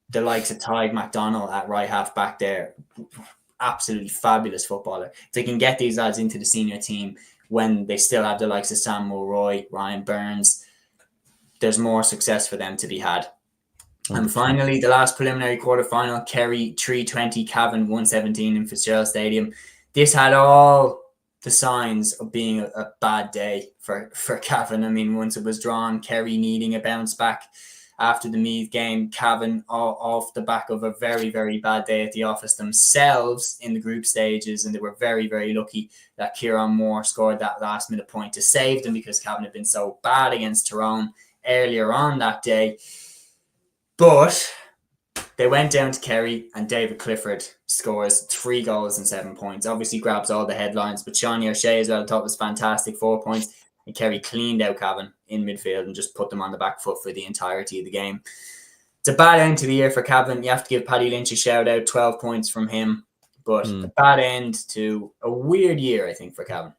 The likes of Tyg McDonald at right half back there, absolutely fabulous footballer. If they can get these lads into the senior team when they still have the likes of Sam Mulroy, Ryan Burns, there's more success for them to be had. And finally, the last preliminary quarter final, Kerry 320, Cavan 117 in Fitzgerald Stadium. This had all the signs of being a bad day for Cavan. I mean, once it was drawn, Kerry needing a bounce back after the Meath game, Cavan off the back of a very, very bad day at the office themselves in the group stages, and they were very, very lucky that Kieran Moore scored that last minute point to save them because Cavan had been so bad against Tyrone earlier on that day. But they went down to Kerry and David Clifford scores 3 goals and 7 points. Obviously grabs all the headlines, but Shawnee O'Shea as well, I thought was fantastic, 4 points. And Kerry cleaned out Cavan in midfield and just put them on the back foot for the entirety of the game. It's a bad end to the year for Cavan. You have to give Paddy Lynch a shout out, 12 points from him. But a bad end to a weird year, I think, for Cavan.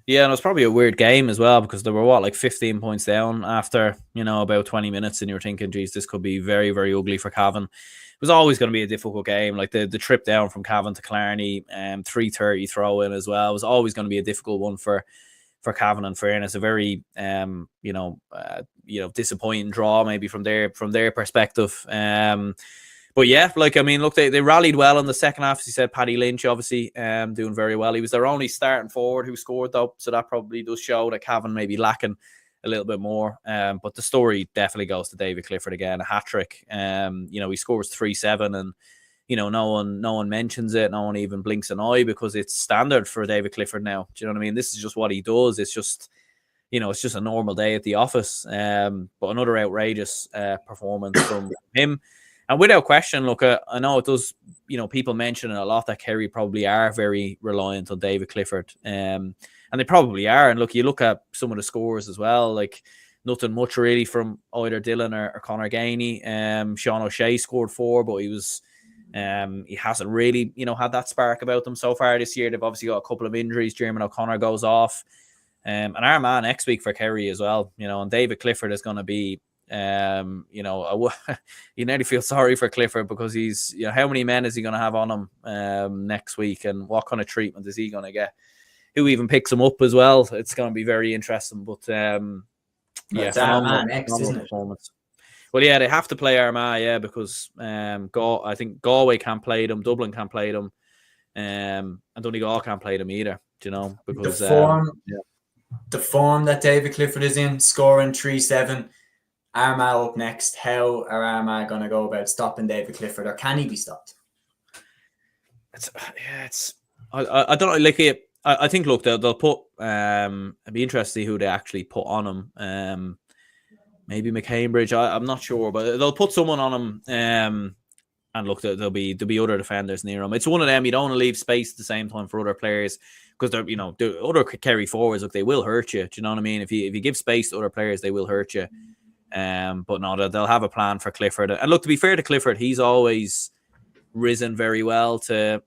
Yeah, and it was probably a weird game as well because they were 15 points down after, about 20 minutes, and you're thinking, geez, this could be very, very ugly for Cavan. It was always going to be a difficult game. Like the trip down from Cavan to Killarney, 3:30 throw in as well, was always going to be a difficult one for Cavan. In fairness, a very disappointing draw maybe from their perspective. But yeah, they rallied well in the second half. As you said, Paddy Lynch obviously doing very well. He was their only starting forward who scored though, so that probably does show that Cavan may be lacking a little bit more. But the story definitely goes to David Clifford again, a hat-trick. He scores 3-7 and no one mentions it. No one even blinks an eye because it's standard for David Clifford now. Do you know what I mean? This is just what he does. It's just, it's just a normal day at the office. But another outrageous performance from him. And without question, look, I know it does, people mention it a lot that Kerry probably are very reliant on David Clifford. And they probably are. And look, you look at some of the scores as well, like nothing much really from either Dylan or Conor Gainey. Sean O'Shea scored 4, but he hasn't really, had that spark about them so far this year. They've obviously got a couple of injuries. Jeremy O'Connor goes off. And Armagh next week for Kerry as well, and David Clifford is going to be, you nearly feel sorry for Clifford because he's, how many men is he going to have on him next week, and what kind of treatment is he going to get? Who even picks him up as well? It's going to be very interesting. But Well, Yeah, it's Armagh next, phenomenal isn't it? performance. Well, yeah, they have to play Armagh, yeah, because I think Galway can't play them, Dublin can't play them, and Donegal can't play them either. Do you know? Because the form that David Clifford is in, scoring 3-7, Armagh up next. How are Armagh going to go about stopping David Clifford, or can he be stopped? I don't know. Like, I think, look, they'll put. It'd be interesting to see who they actually put on him. Maybe McCambridge. I'm not sure, but they'll put someone on him. And look, there'll be other defenders near him. It's one of them. You don't want to leave space at the same time for other players, because they're, the other Kerry forwards, look, they will hurt you. Do you know what I mean? If you give space to other players, they will hurt you. But no, they'll have a plan for Clifford. And look, to be fair to Clifford, he's always risen very well to,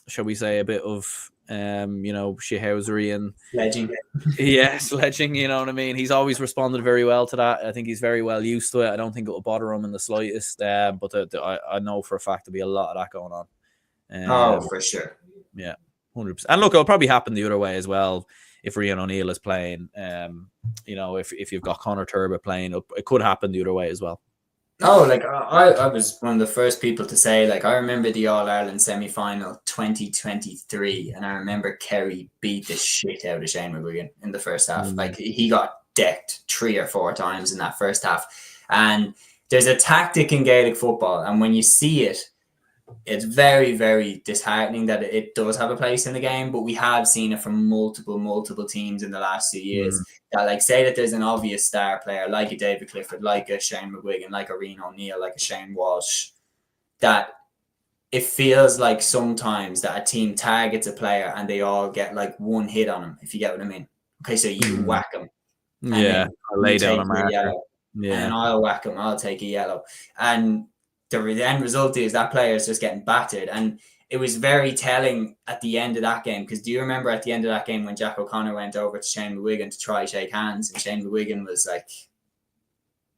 shall we say, a bit of shithousery and sledging. Yeah, sledging, you know what I mean? He's always responded very well to that. I think he's very well used to it. I don't think it will bother him in the slightest. But I know for a fact there'll be a lot of that going on. For sure. Yeah, 100%. And look, it'll probably happen the other way as well. If Rian O'Neill is playing, if you've got Conor Turbo playing, it could happen the other way as well. Oh, like I was one of the first people to say, like, I remember the All-Ireland Semi Final 2023, and I remember Kerry beat the shit out of Shane McGuigan in the first half. Like, he got decked 3 or 4 times in that first half. And there's a tactic in Gaelic football, and when you see it, it's very, very disheartening that it does have a place in the game, but we have seen it from multiple teams in the last 2 years. That, like, say that there's an obvious star player like a David Clifford, like a Shane McGuigan, like a Rian O'Neill, like a Shane Walsh, that it feels like sometimes that a team targets a player and they all get like one hit on him, if you get what I mean. Okay, so you whack him. Yeah, I'll lay down a marker. Yeah. And I'll whack him, I'll take a yellow. And the end result is that player is just getting battered. And it was very telling at the end of that game, because do you remember at the end of that game when Jack O'Connor went over to Shane McGuigan to try shake hands, and Shane McGuigan was like,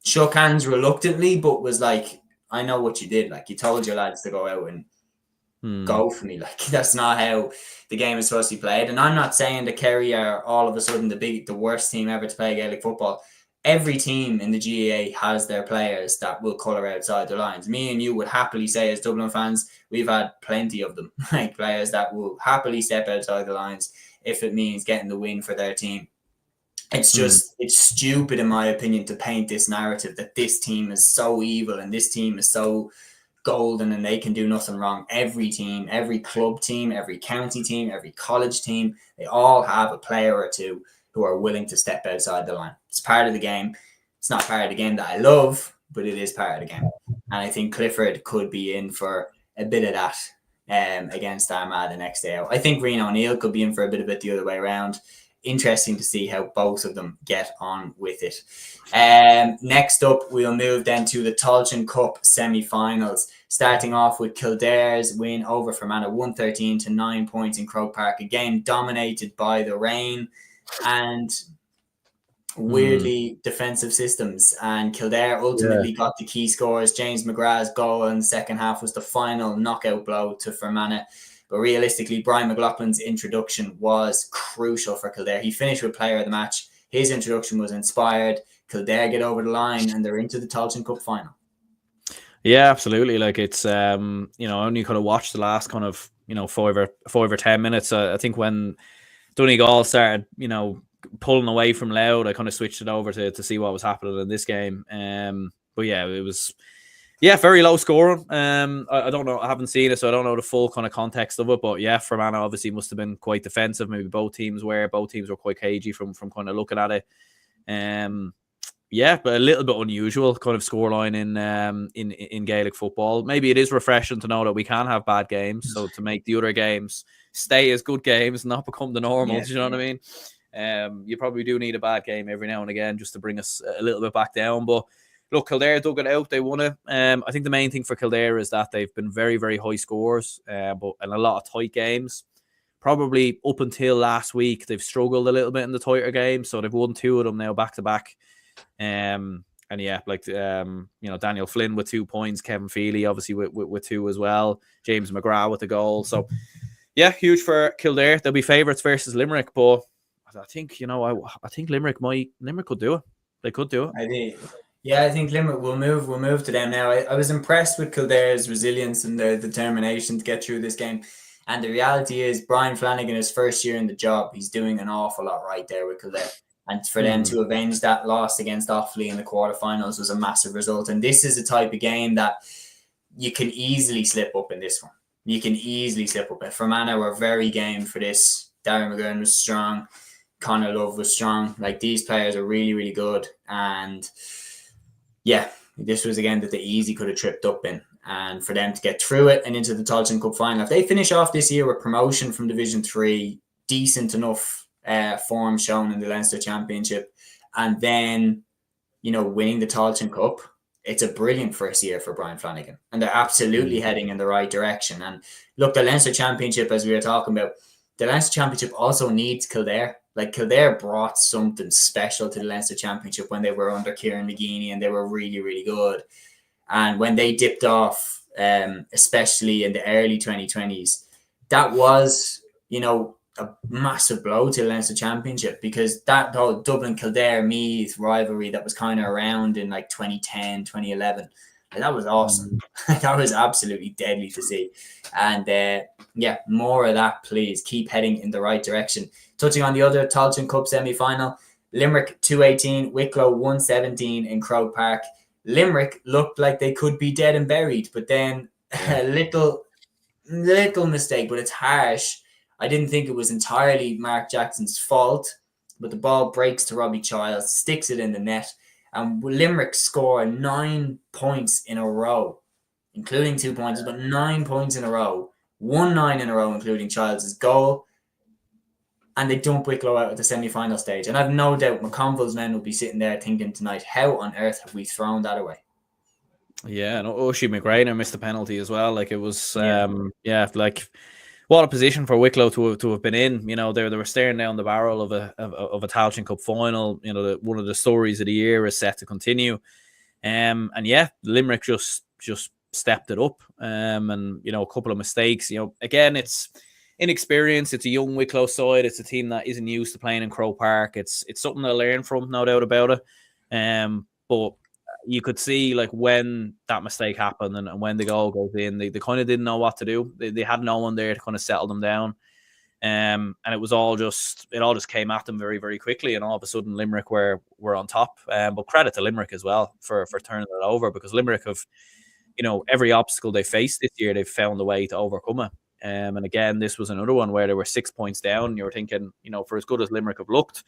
shook hands reluctantly, but was like, I know what you did. Like, you told your lads to go out and go for me. Like, that's not how the game is supposed to be played. And I'm not saying that Kerry are all of a sudden the worst team ever to play Gaelic football. Every team in the GAA has their players that will colour outside the lines. Me and you would happily say, as Dublin fans, we've had plenty of them, like players that will happily step outside the lines if it means getting the win for their team. It's just, it's stupid, in my opinion, to paint this narrative that this team is so evil and this team is so golden and they can do nothing wrong. Every team, every club team, every county team, every college team, they all have a player or two who are willing to step outside the line. It's part of the game. It's not part of the game that I love, but it is part of the game. And I think Clifford could be in for a bit of that against Armagh the next day out. I think Rian O'Neill could be in for a bit of it the other way around. Interesting to see how both of them get on with it. Next up, we'll move then to the Táilteann Cup Semi Finals, starting off with Kildare's win over Fermanagh 113 to 9 points in Croke Park. A game dominated by the rain and weirdly defensive systems, and Kildare ultimately got the key scores. James McGrath's goal in the second half was the final knockout blow to Fermanagh, but realistically Brian McLaughlin's introduction was crucial for Kildare. He finished with player of the match. His introduction was inspired. Kildare get over the line and they're into the Táilteann Cup final. Yeah, absolutely. Like, it's I only kind of watched the last kind of 5 or 10 minutes. I think when Donegal started, pulling away from Loud, I kind of switched it over to see what was happening in this game. But yeah, it was very low scoring. I don't know, I haven't seen it, so I don't know the full kind of context of it. But yeah, Fermanagh obviously must have been quite defensive. Maybe both teams were quite cagey from kind of looking at it. But a little bit unusual kind of scoreline in Gaelic football. Maybe it is refreshing to know that we can have bad games, so to make the other games stay as good games, not become the normals. You know what I mean? You probably do need a bad game every now and again just to bring us a little bit back down. But look, Kildare dug it out. They won it. I think the main thing for Kildare is that they've been very, very high scores, but in a lot of tight games. Probably up until last week, they've struggled a little bit in the tighter games. So they've won 2 of them now back to back. And yeah, like Daniel Flynn with 2 points, Kevin Feely obviously with 2 as well, James McGrath with a goal. So yeah, huge for Kildare. They'll be favourites versus Limerick, but I think, I think Limerick could do it. They could do it. I think Limerick will move. We'll move to them now. I was impressed with Kildare's resilience and their determination to get through this game. And the reality is, Brian Flanagan, his first year in the job, he's doing an awful lot right there with Kildare. And for them to avenge that loss against Offaly in the quarterfinals was a massive result. And this is the type of game that you can easily slip up in this one. You can easily slip up. Fermanagh were very game for this. Darren McGurn was strong. Conor Love was strong. Like, these players are really, really good. And yeah, this was a game that they easily could have tripped up in. And for them to get through it and into the Táilteann Cup Final, if they finish off this year with promotion from Division 3, decent enough form shown in the Leinster Championship, and then, winning the Táilteann Cup, it's a brilliant first year for Brian Flanagan. And they're absolutely heading in the right direction. And look, the Leinster Championship, as we were talking about, the Leinster Championship also needs Kildare. Like, Kildare brought something special to the Leinster Championship when they were under Kieran McGeeney, and they were really, really good. And when they dipped off, especially in the early 2020s, that was, a massive blow to the Leinster Championship, because that whole Dublin-Kildare-Meath rivalry that was kind of around in like 2010, 2011, that was awesome. That was absolutely deadly to see. And more of that, please. Keep heading in the right direction. Touching on the other Táilteann Cup Semi Final, Limerick 218, Wicklow 117 in Croke Park. Limerick looked like they could be dead and buried, but then a little mistake, but it's harsh. I didn't think it was entirely Mark Jackson's fault, but the ball breaks to Robbie Childs, sticks it in the net, and Limerick score 9 points in a row, including 2 points, but 9 points in a row, 1-9 in a row, including Childs' goal, and they dump Wicklow out at the semi-final stage. And I've no doubt McConville's men will be sitting there thinking tonight, how on earth have we thrown that away? Yeah, and Oshie McGrainer missed the penalty as well. Like, it was, what a position for Wicklow to have been in. They were staring down the barrel of a Táilteann Cup final. One of the stories of the year is set to continue. Limerick just stepped it up. And a couple of mistakes. Again, it's inexperience. It's a young Wicklow side. It's a team that isn't used to playing in Croke Park. It's something to learn from, no doubt about it. But you could see, like, when that mistake happened and when the goal goes in, they kind of didn't know what to do. They had no one there to kind of settle them down. And it all just came at them very, very quickly. And all of a sudden, Limerick were on top. But credit to Limerick as well for turning it over, because Limerick have, every obstacle they faced this year, they've found a way to overcome it. And again, this was another one where they were 6 points down. And you were thinking, for as good as Limerick have looked,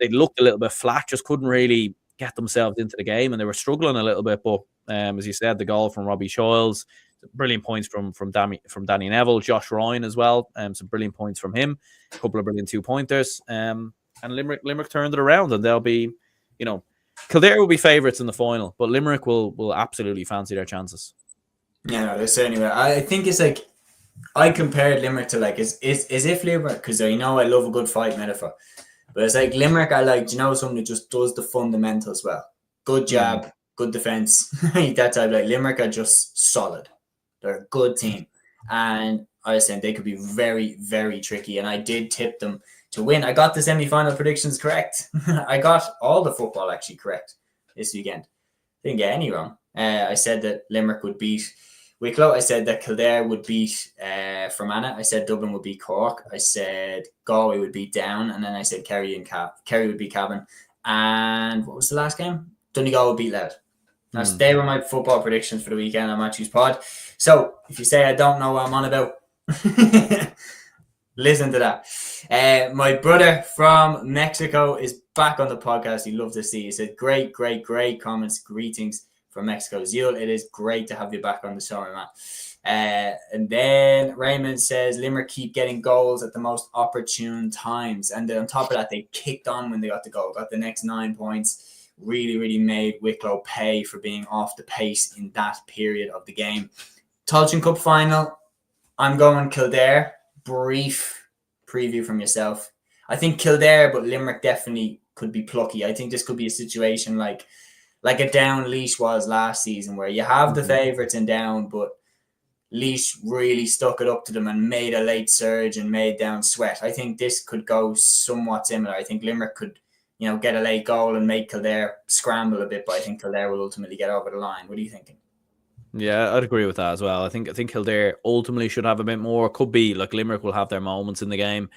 they looked a little bit flat, just couldn't really get themselves into the game, and they were struggling a little bit. But as you said, the goal from Robbie Childs, brilliant points from Danny Neville, Josh Ryan as well, some brilliant points from him, a couple of brilliant 2-pointers, and Limerick turned it around, and they'll be, Kildare will be favourites in the final, but Limerick will absolutely fancy their chances. Yeah, no, they certainly will. I think it's like, I compared Limerick to, like, is if Limerick, because I love a good fight metaphor. But it's like Limerick, I like, someone who just does the fundamentals well. Good jab, good defence. That type. Like, Limerick are just solid. They're a good team. And I was saying they could be very, very tricky. And I did tip them to win. I got the semi-final predictions correct. I got all the football actually correct this weekend. Didn't get any wrong. I said that Limerick would beat Wicklow. I said that Kildare would beat Fermanagh. I said Dublin would beat Cork. I said Galway would beat Down. And then I said Kerry would beat Cavan. And what was the last game? Donegal would beat Louth. They were my football predictions for the weekend on Matthew's Pod. So if you say I don't know what I'm on about, listen to that. My brother from Mexico is back on the podcast. He loved to see. He said, great comments. Greetings from Mexico. Zul, it is great to have you back on the show, man. And then Raymond says, Limerick keep getting goals at the most opportune times. And then on top of that, they kicked on when they got the goal, got the next 9 points. Really, really made Wicklow pay for being off the pace in that period of the game. Táilteann Cup Final, I'm going Kildare. Brief preview from yourself. I think Kildare, but Limerick definitely could be plucky. I think this could be a situation like a Down Laois was last season, where you have the favourites in Down, but Laois really stuck it up to them and made a late surge and made down sweat. I think this could go somewhat similar. I think Limerick could, get a late goal and make Kildare scramble a bit, but I think Kildare will ultimately get over the line. What are you thinking? Yeah, I'd agree with that as well. I think Kildare ultimately should have a bit more. Could be like Limerick will have their moments in the game,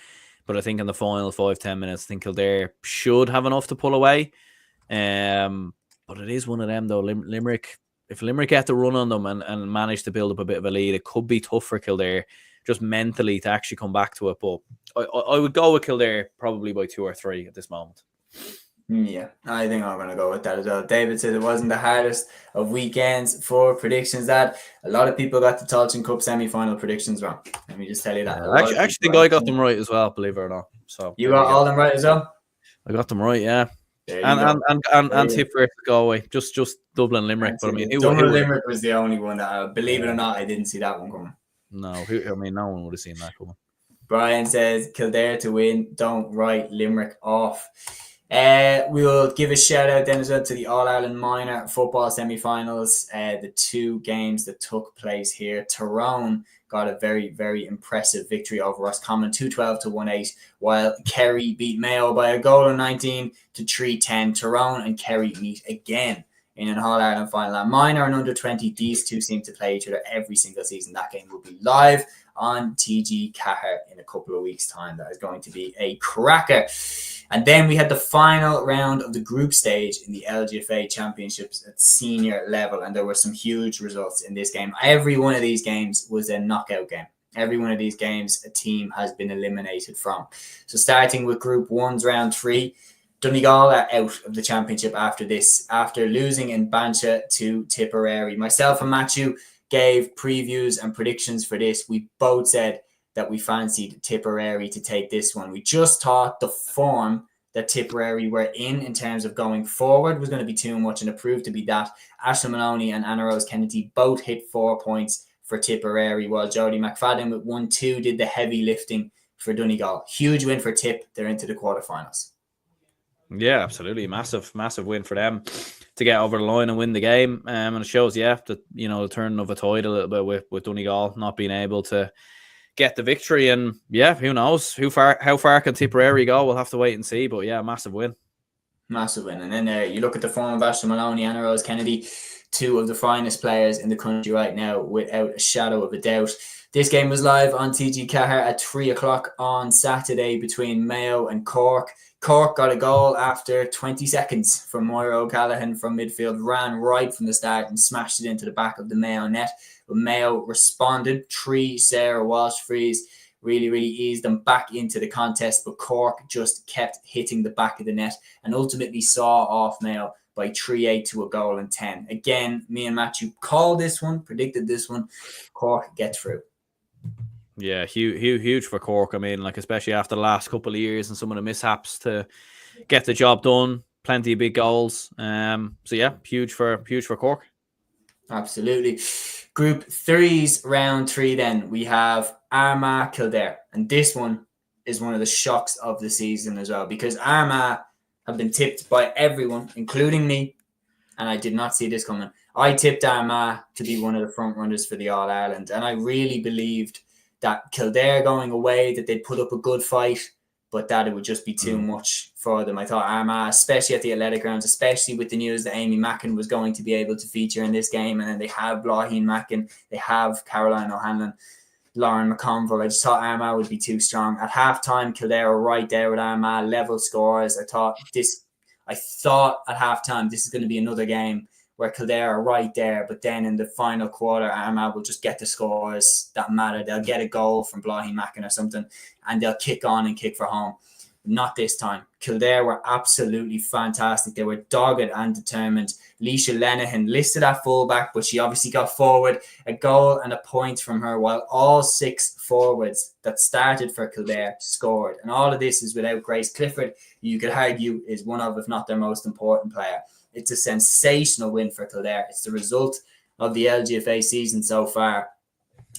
but I think in the final 5-10 minutes, I think Kildare should have enough to pull away. But it is one of them though. Limerick, if Limerick get the run on them and manage to build up a bit of a lead, it could be tough for Kildare just mentally to actually come back to it. But I would go with Kildare probably by 2 or 3 at this moment. Yeah, I think I'm going to go with that as well. David said it wasn't the hardest of weekends for predictions. That a lot of people got the Táilteann Cup Semi Final predictions wrong. Let me just tell you that. I actually think I got them right as well, believe it or not. So you got all them right as well? I got them right, yeah. And Tipperary-Galway, just Dublin-Limerick. But I mean, Dublin-Limerick was the only one that, believe it or not, I didn't see that one coming. No, no one would have seen that coming. Brian says Kildare to win. Don't write Limerick off. We'll give a shout out then as well to the All-Ireland Minor Football Semi-Finals. The 2 games that took place here. Tyrone got a very, very impressive victory over Roscommon, 212 to 1-8, while Kerry beat Mayo by a goal of 19 to 3-10. Tyrone and Kerry meet again in an All-Ireland final. And minor and under 20, these two seem to play each other every single season. That game will be live on TG Cahir in a couple of weeks' time. That is going to be a cracker. And then we had the final round of the group stage in the LGFA Championships at senior level, and there were some huge results in this game. Every one of these games was a knockout game. Every one of these games, a team has been eliminated from. So starting with Group 1's round 3, Donegal are out of the championship after this, after losing in Bancha to Tipperary. Myself and Matthew gave previews and predictions for this. We both said that we fancied Tipperary to take this one. We just thought the form that Tipperary were in terms of going forward was going to be too much, and it proved to be that. Aisling Maloney and Anna Rose Kennedy both hit 4 points for Tipperary, while Jodie McFadden with 1-2 did the heavy lifting for Donegal. Huge win for Tip. They're into the quarterfinals. Yeah, absolutely. Massive win for them to get over the line and win the game. And it shows, that, the turn of a tide a little bit with Donegal not being able to get the victory. And who knows how far can Tipperary go? We'll have to wait and see. But massive win. Massive win. And then you look at the form of Aisling Maloney, Anna Rose Kennedy, 2 of the finest players in the country right now, without a shadow of a doubt. This game was live on TG Cahir at 3 o'clock on Saturday between Mayo and Cork. Cork got a goal after 20 seconds from Moira O'Callaghan from midfield, ran right from the start and smashed it into the back of the Mayo net. But Mayo responded. 3 Sarah Walsh frees really, really eased them back into the contest, but Cork just kept hitting the back of the net and ultimately saw off Mayo by 3-8 to a goal and 10. Again, me and Matthew called this one, predicted this one. Cork get through. Yeah, huge for Cork. I mean, especially after the last couple of years and some of the mishaps to get the job done. Plenty of big goals. Huge for Cork. Absolutely. Group 3's round 3 then. We have Armagh Kildare. And this one is one of the shocks of the season as well, because Armagh have been tipped by everyone, including me, and I did not see this coming. I tipped Armagh to be one of the front runners for the All-Ireland, and I really believed that Kildare going away, that they'd put up a good fight, but that it would just be too much for them. I thought Armagh, especially at the athletic grounds, especially with the news that Amy Mackin was going to be able to feature in this game, and then they have Blaugeen Mackin, they have Caroline O'Hanlon, Lauren McConville. I just thought Armagh would be too strong. At halftime, Kildare were right there with Armagh, level scores. I thought at halftime this is going to be another game where Kildare are right there, but then in the final quarter, Armagh will just get the scores that matter. They'll get a goal from Blaugeen Mackin or something, and they'll kick on and kick for home. Not this time. Kildare were absolutely fantastic. They were dogged and determined. Leisha Lenihan listed at fullback, but she obviously got forward. A goal and a point from her, while all 6 forwards that started for Kildare scored. And all of this is without Grace Clifford, who you could argue is one of, if not their most important player. It's a sensational win for Kildare. It's the result of the LGFA season so far.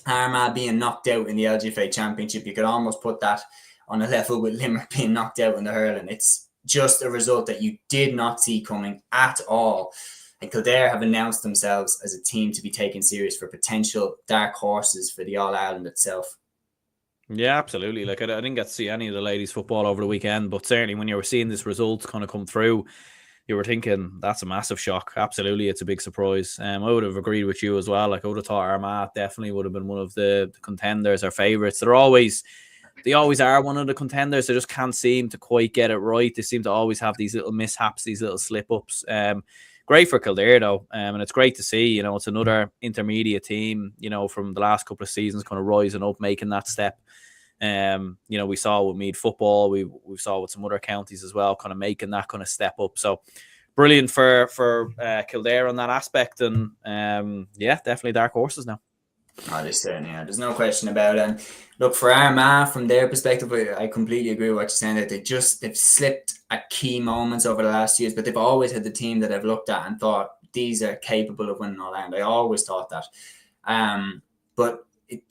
Armagh being knocked out in the LGFA Championship, you could almost put that on a level with Limerick being knocked out in the hurling. It's just a result that you did not see coming at all. And Kildare have announced themselves as a team to be taken serious for potential dark horses for the All-Ireland itself. Yeah, absolutely. Like I didn't get to see any of the ladies' football over the weekend, but certainly when you were seeing this result kind of come through, you were thinking that's a massive shock. Absolutely, it's a big surprise. I would have agreed with you as well. Like I would have thought Armagh definitely would have been one of the contenders or favourites. They always are one of the contenders. They just can't seem to quite get it right. They seem to always have these little mishaps, these little slip-ups. Great for Kildare though, and it's great to see. It's another intermediate team. From the last couple of seasons, kind of rising up, making that step. We saw with Meath football, we saw with some other counties as well, kind of making that kind of step up. So brilliant for Kildare on that aspect, and definitely dark horses now. There's no question about it. And look, for Armagh, from their perspective, I completely agree with what you're saying, that they've slipped at key moments over the last years, but they've always had the team that I've looked at and thought these are capable of winning All-Ireland. I always thought that. But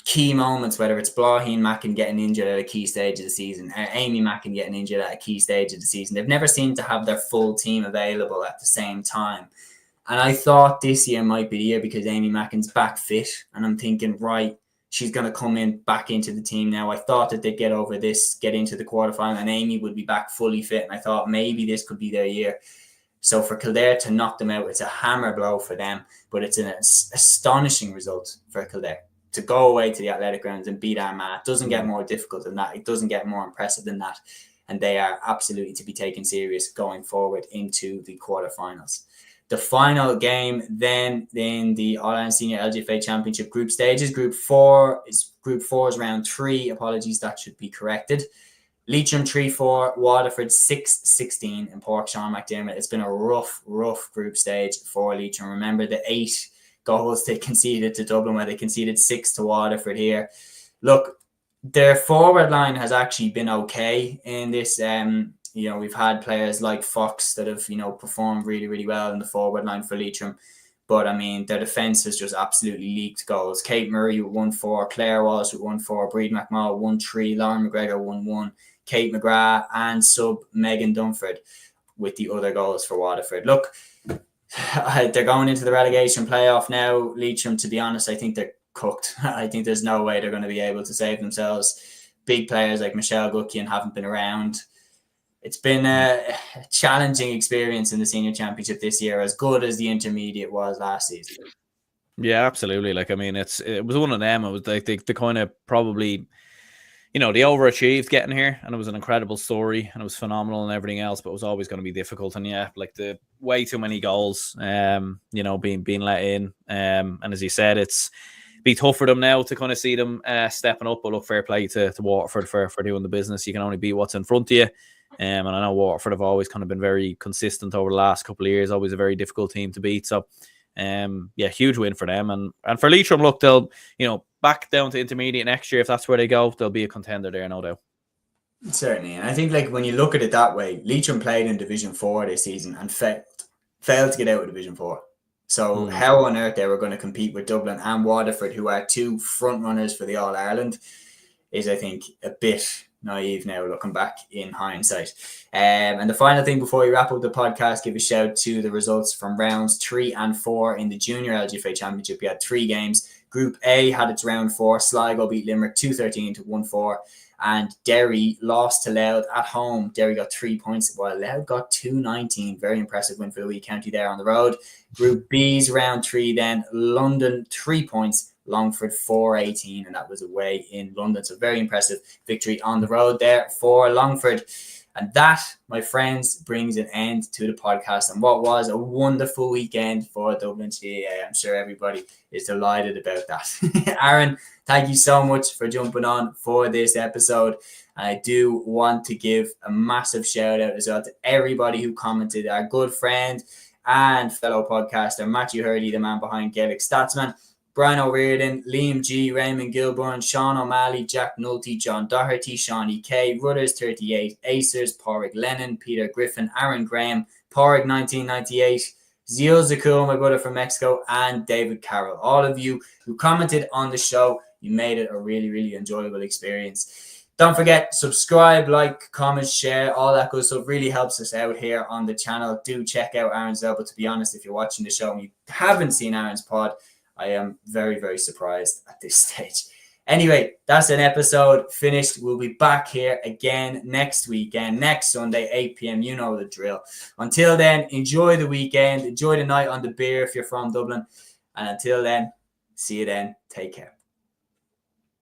key moments, whether it's Blaheen Mackin getting injured at a key stage of the season, Amy Mackin getting injured at a key stage of the season, they've never seemed to have their full team available at the same time. And I thought this year might be the year because Amy Mackin's back fit. And I'm thinking, right, she's going to come back into the team now. I thought that they'd get over this, get into the quarterfinal, and Amy would be back fully fit. And I thought maybe this could be their year. So for Kildare to knock them out, it's a hammer blow for them. But it's an astonishing result for Kildare. To go away to the athletic grounds and beat Armagh doesn't get more difficult than that. It doesn't get more impressive than that. And they are absolutely to be taken serious going forward into the quarterfinals. The final game then in the All-Ireland Senior LGFA Championship group stages. Group 4 is round 3. Apologies, that should be corrected. Leitrim 3-4, Waterford 6-16 in Pork Sean McDermott. It's been a rough group stage for Leitrim. Remember the 8 goals they conceded to Dublin, where they conceded 6 to Waterford here. Look, their forward line has actually been okay in this. We've had players like Fox that have, performed really, really well in the forward line for Leitrim. But, I mean, their defence has just absolutely leaked goals. Kate Murray with 1-4, Claire Walsh with 1-4, Breed McMahon 1-3, Lauren McGregor 1-1, Kate McGrath and sub Megan Dunford with the other goals for Waterford. Look, they're going into the relegation playoff now. Leitrim, to be honest, I think they're cooked. I think there's no way they're going to be able to save themselves. Big players like Michelle Gutkian haven't been around. It's been a challenging experience in the senior championship this year, as good as the intermediate was last season. Yeah, absolutely. Like, I mean, it was one of them. It was like they kind of probably, they overachieved getting here, and it was an incredible story, and it was phenomenal and everything else, but it was always going to be difficult. And yeah, like the way too many goals, being let in. And as you said, it's be tough for them now to kind of see them stepping up. But look, fair play to Waterford for doing the business. You can only beat what's in front of you. And I know Waterford have always kind of been very consistent over the last couple of years, always a very difficult team to beat. So, huge win for them. And for Leitrim, look, they'll, back down to intermediate next year. If that's where they go, they'll be a contender there, no doubt. Certainly. And I think, like, when you look at it that way, Leitrim played in Division 4 this season and failed to get out of Division 4. So how on earth they were going to compete with Dublin and Waterford, who are two front runners for the All-Ireland, is, I think, a bit naive now looking back in hindsight. And the final thing before we wrap up the podcast, give a shout to the results from rounds 3 and 4 in the Junior LGFA Championship. We had 3 games. Group A had its round 4. Sligo beat Limerick 2-13 to 1-4. And Derry lost to Louth at home. Derry got 3 points, while Louth got 2-19. Very impressive win for the wee county there on the road. Group B's round 3 then. London 3 points. Longford 4-18, and that was away in London. So very impressive victory on the road there for Longford. And that, my friends, brings an end to the podcast and what was a wonderful weekend for Dublin GAA. I'm sure everybody is delighted about that. Aaron, thank you so much for jumping on for this episode. And I do want to give a massive shout out as well to everybody who commented. Our good friend and fellow podcaster, Matthew Hurley, the man behind Gaelic Statsman, Brian O'Riordan, Liam G, Raymond Gilburn, Sean O'Malley, Jack Nulty, John Doherty, Shawnee K, Rudders 38, Acers, Porrick Lennon, Peter Griffin, Aaron Graham, Porrick 1998, Zio Zakul, my brother from Mexico, and David Carroll. All of you who commented on the show, you made it a really, really enjoyable experience. Don't forget, subscribe, like, comment, share, all that good stuff. Really helps us out here on the channel. Do check out Aaron's Elbow. To be honest, if you're watching the show and you haven't seen Aaron's pod, I am very, very surprised at this stage. Anyway, that's an episode finished. We'll be back here again next weekend, next Sunday, 8 p.m. You know the drill. Until then, enjoy the weekend. Enjoy the night on the beer if you're from Dublin. And until then, see you then. Take care.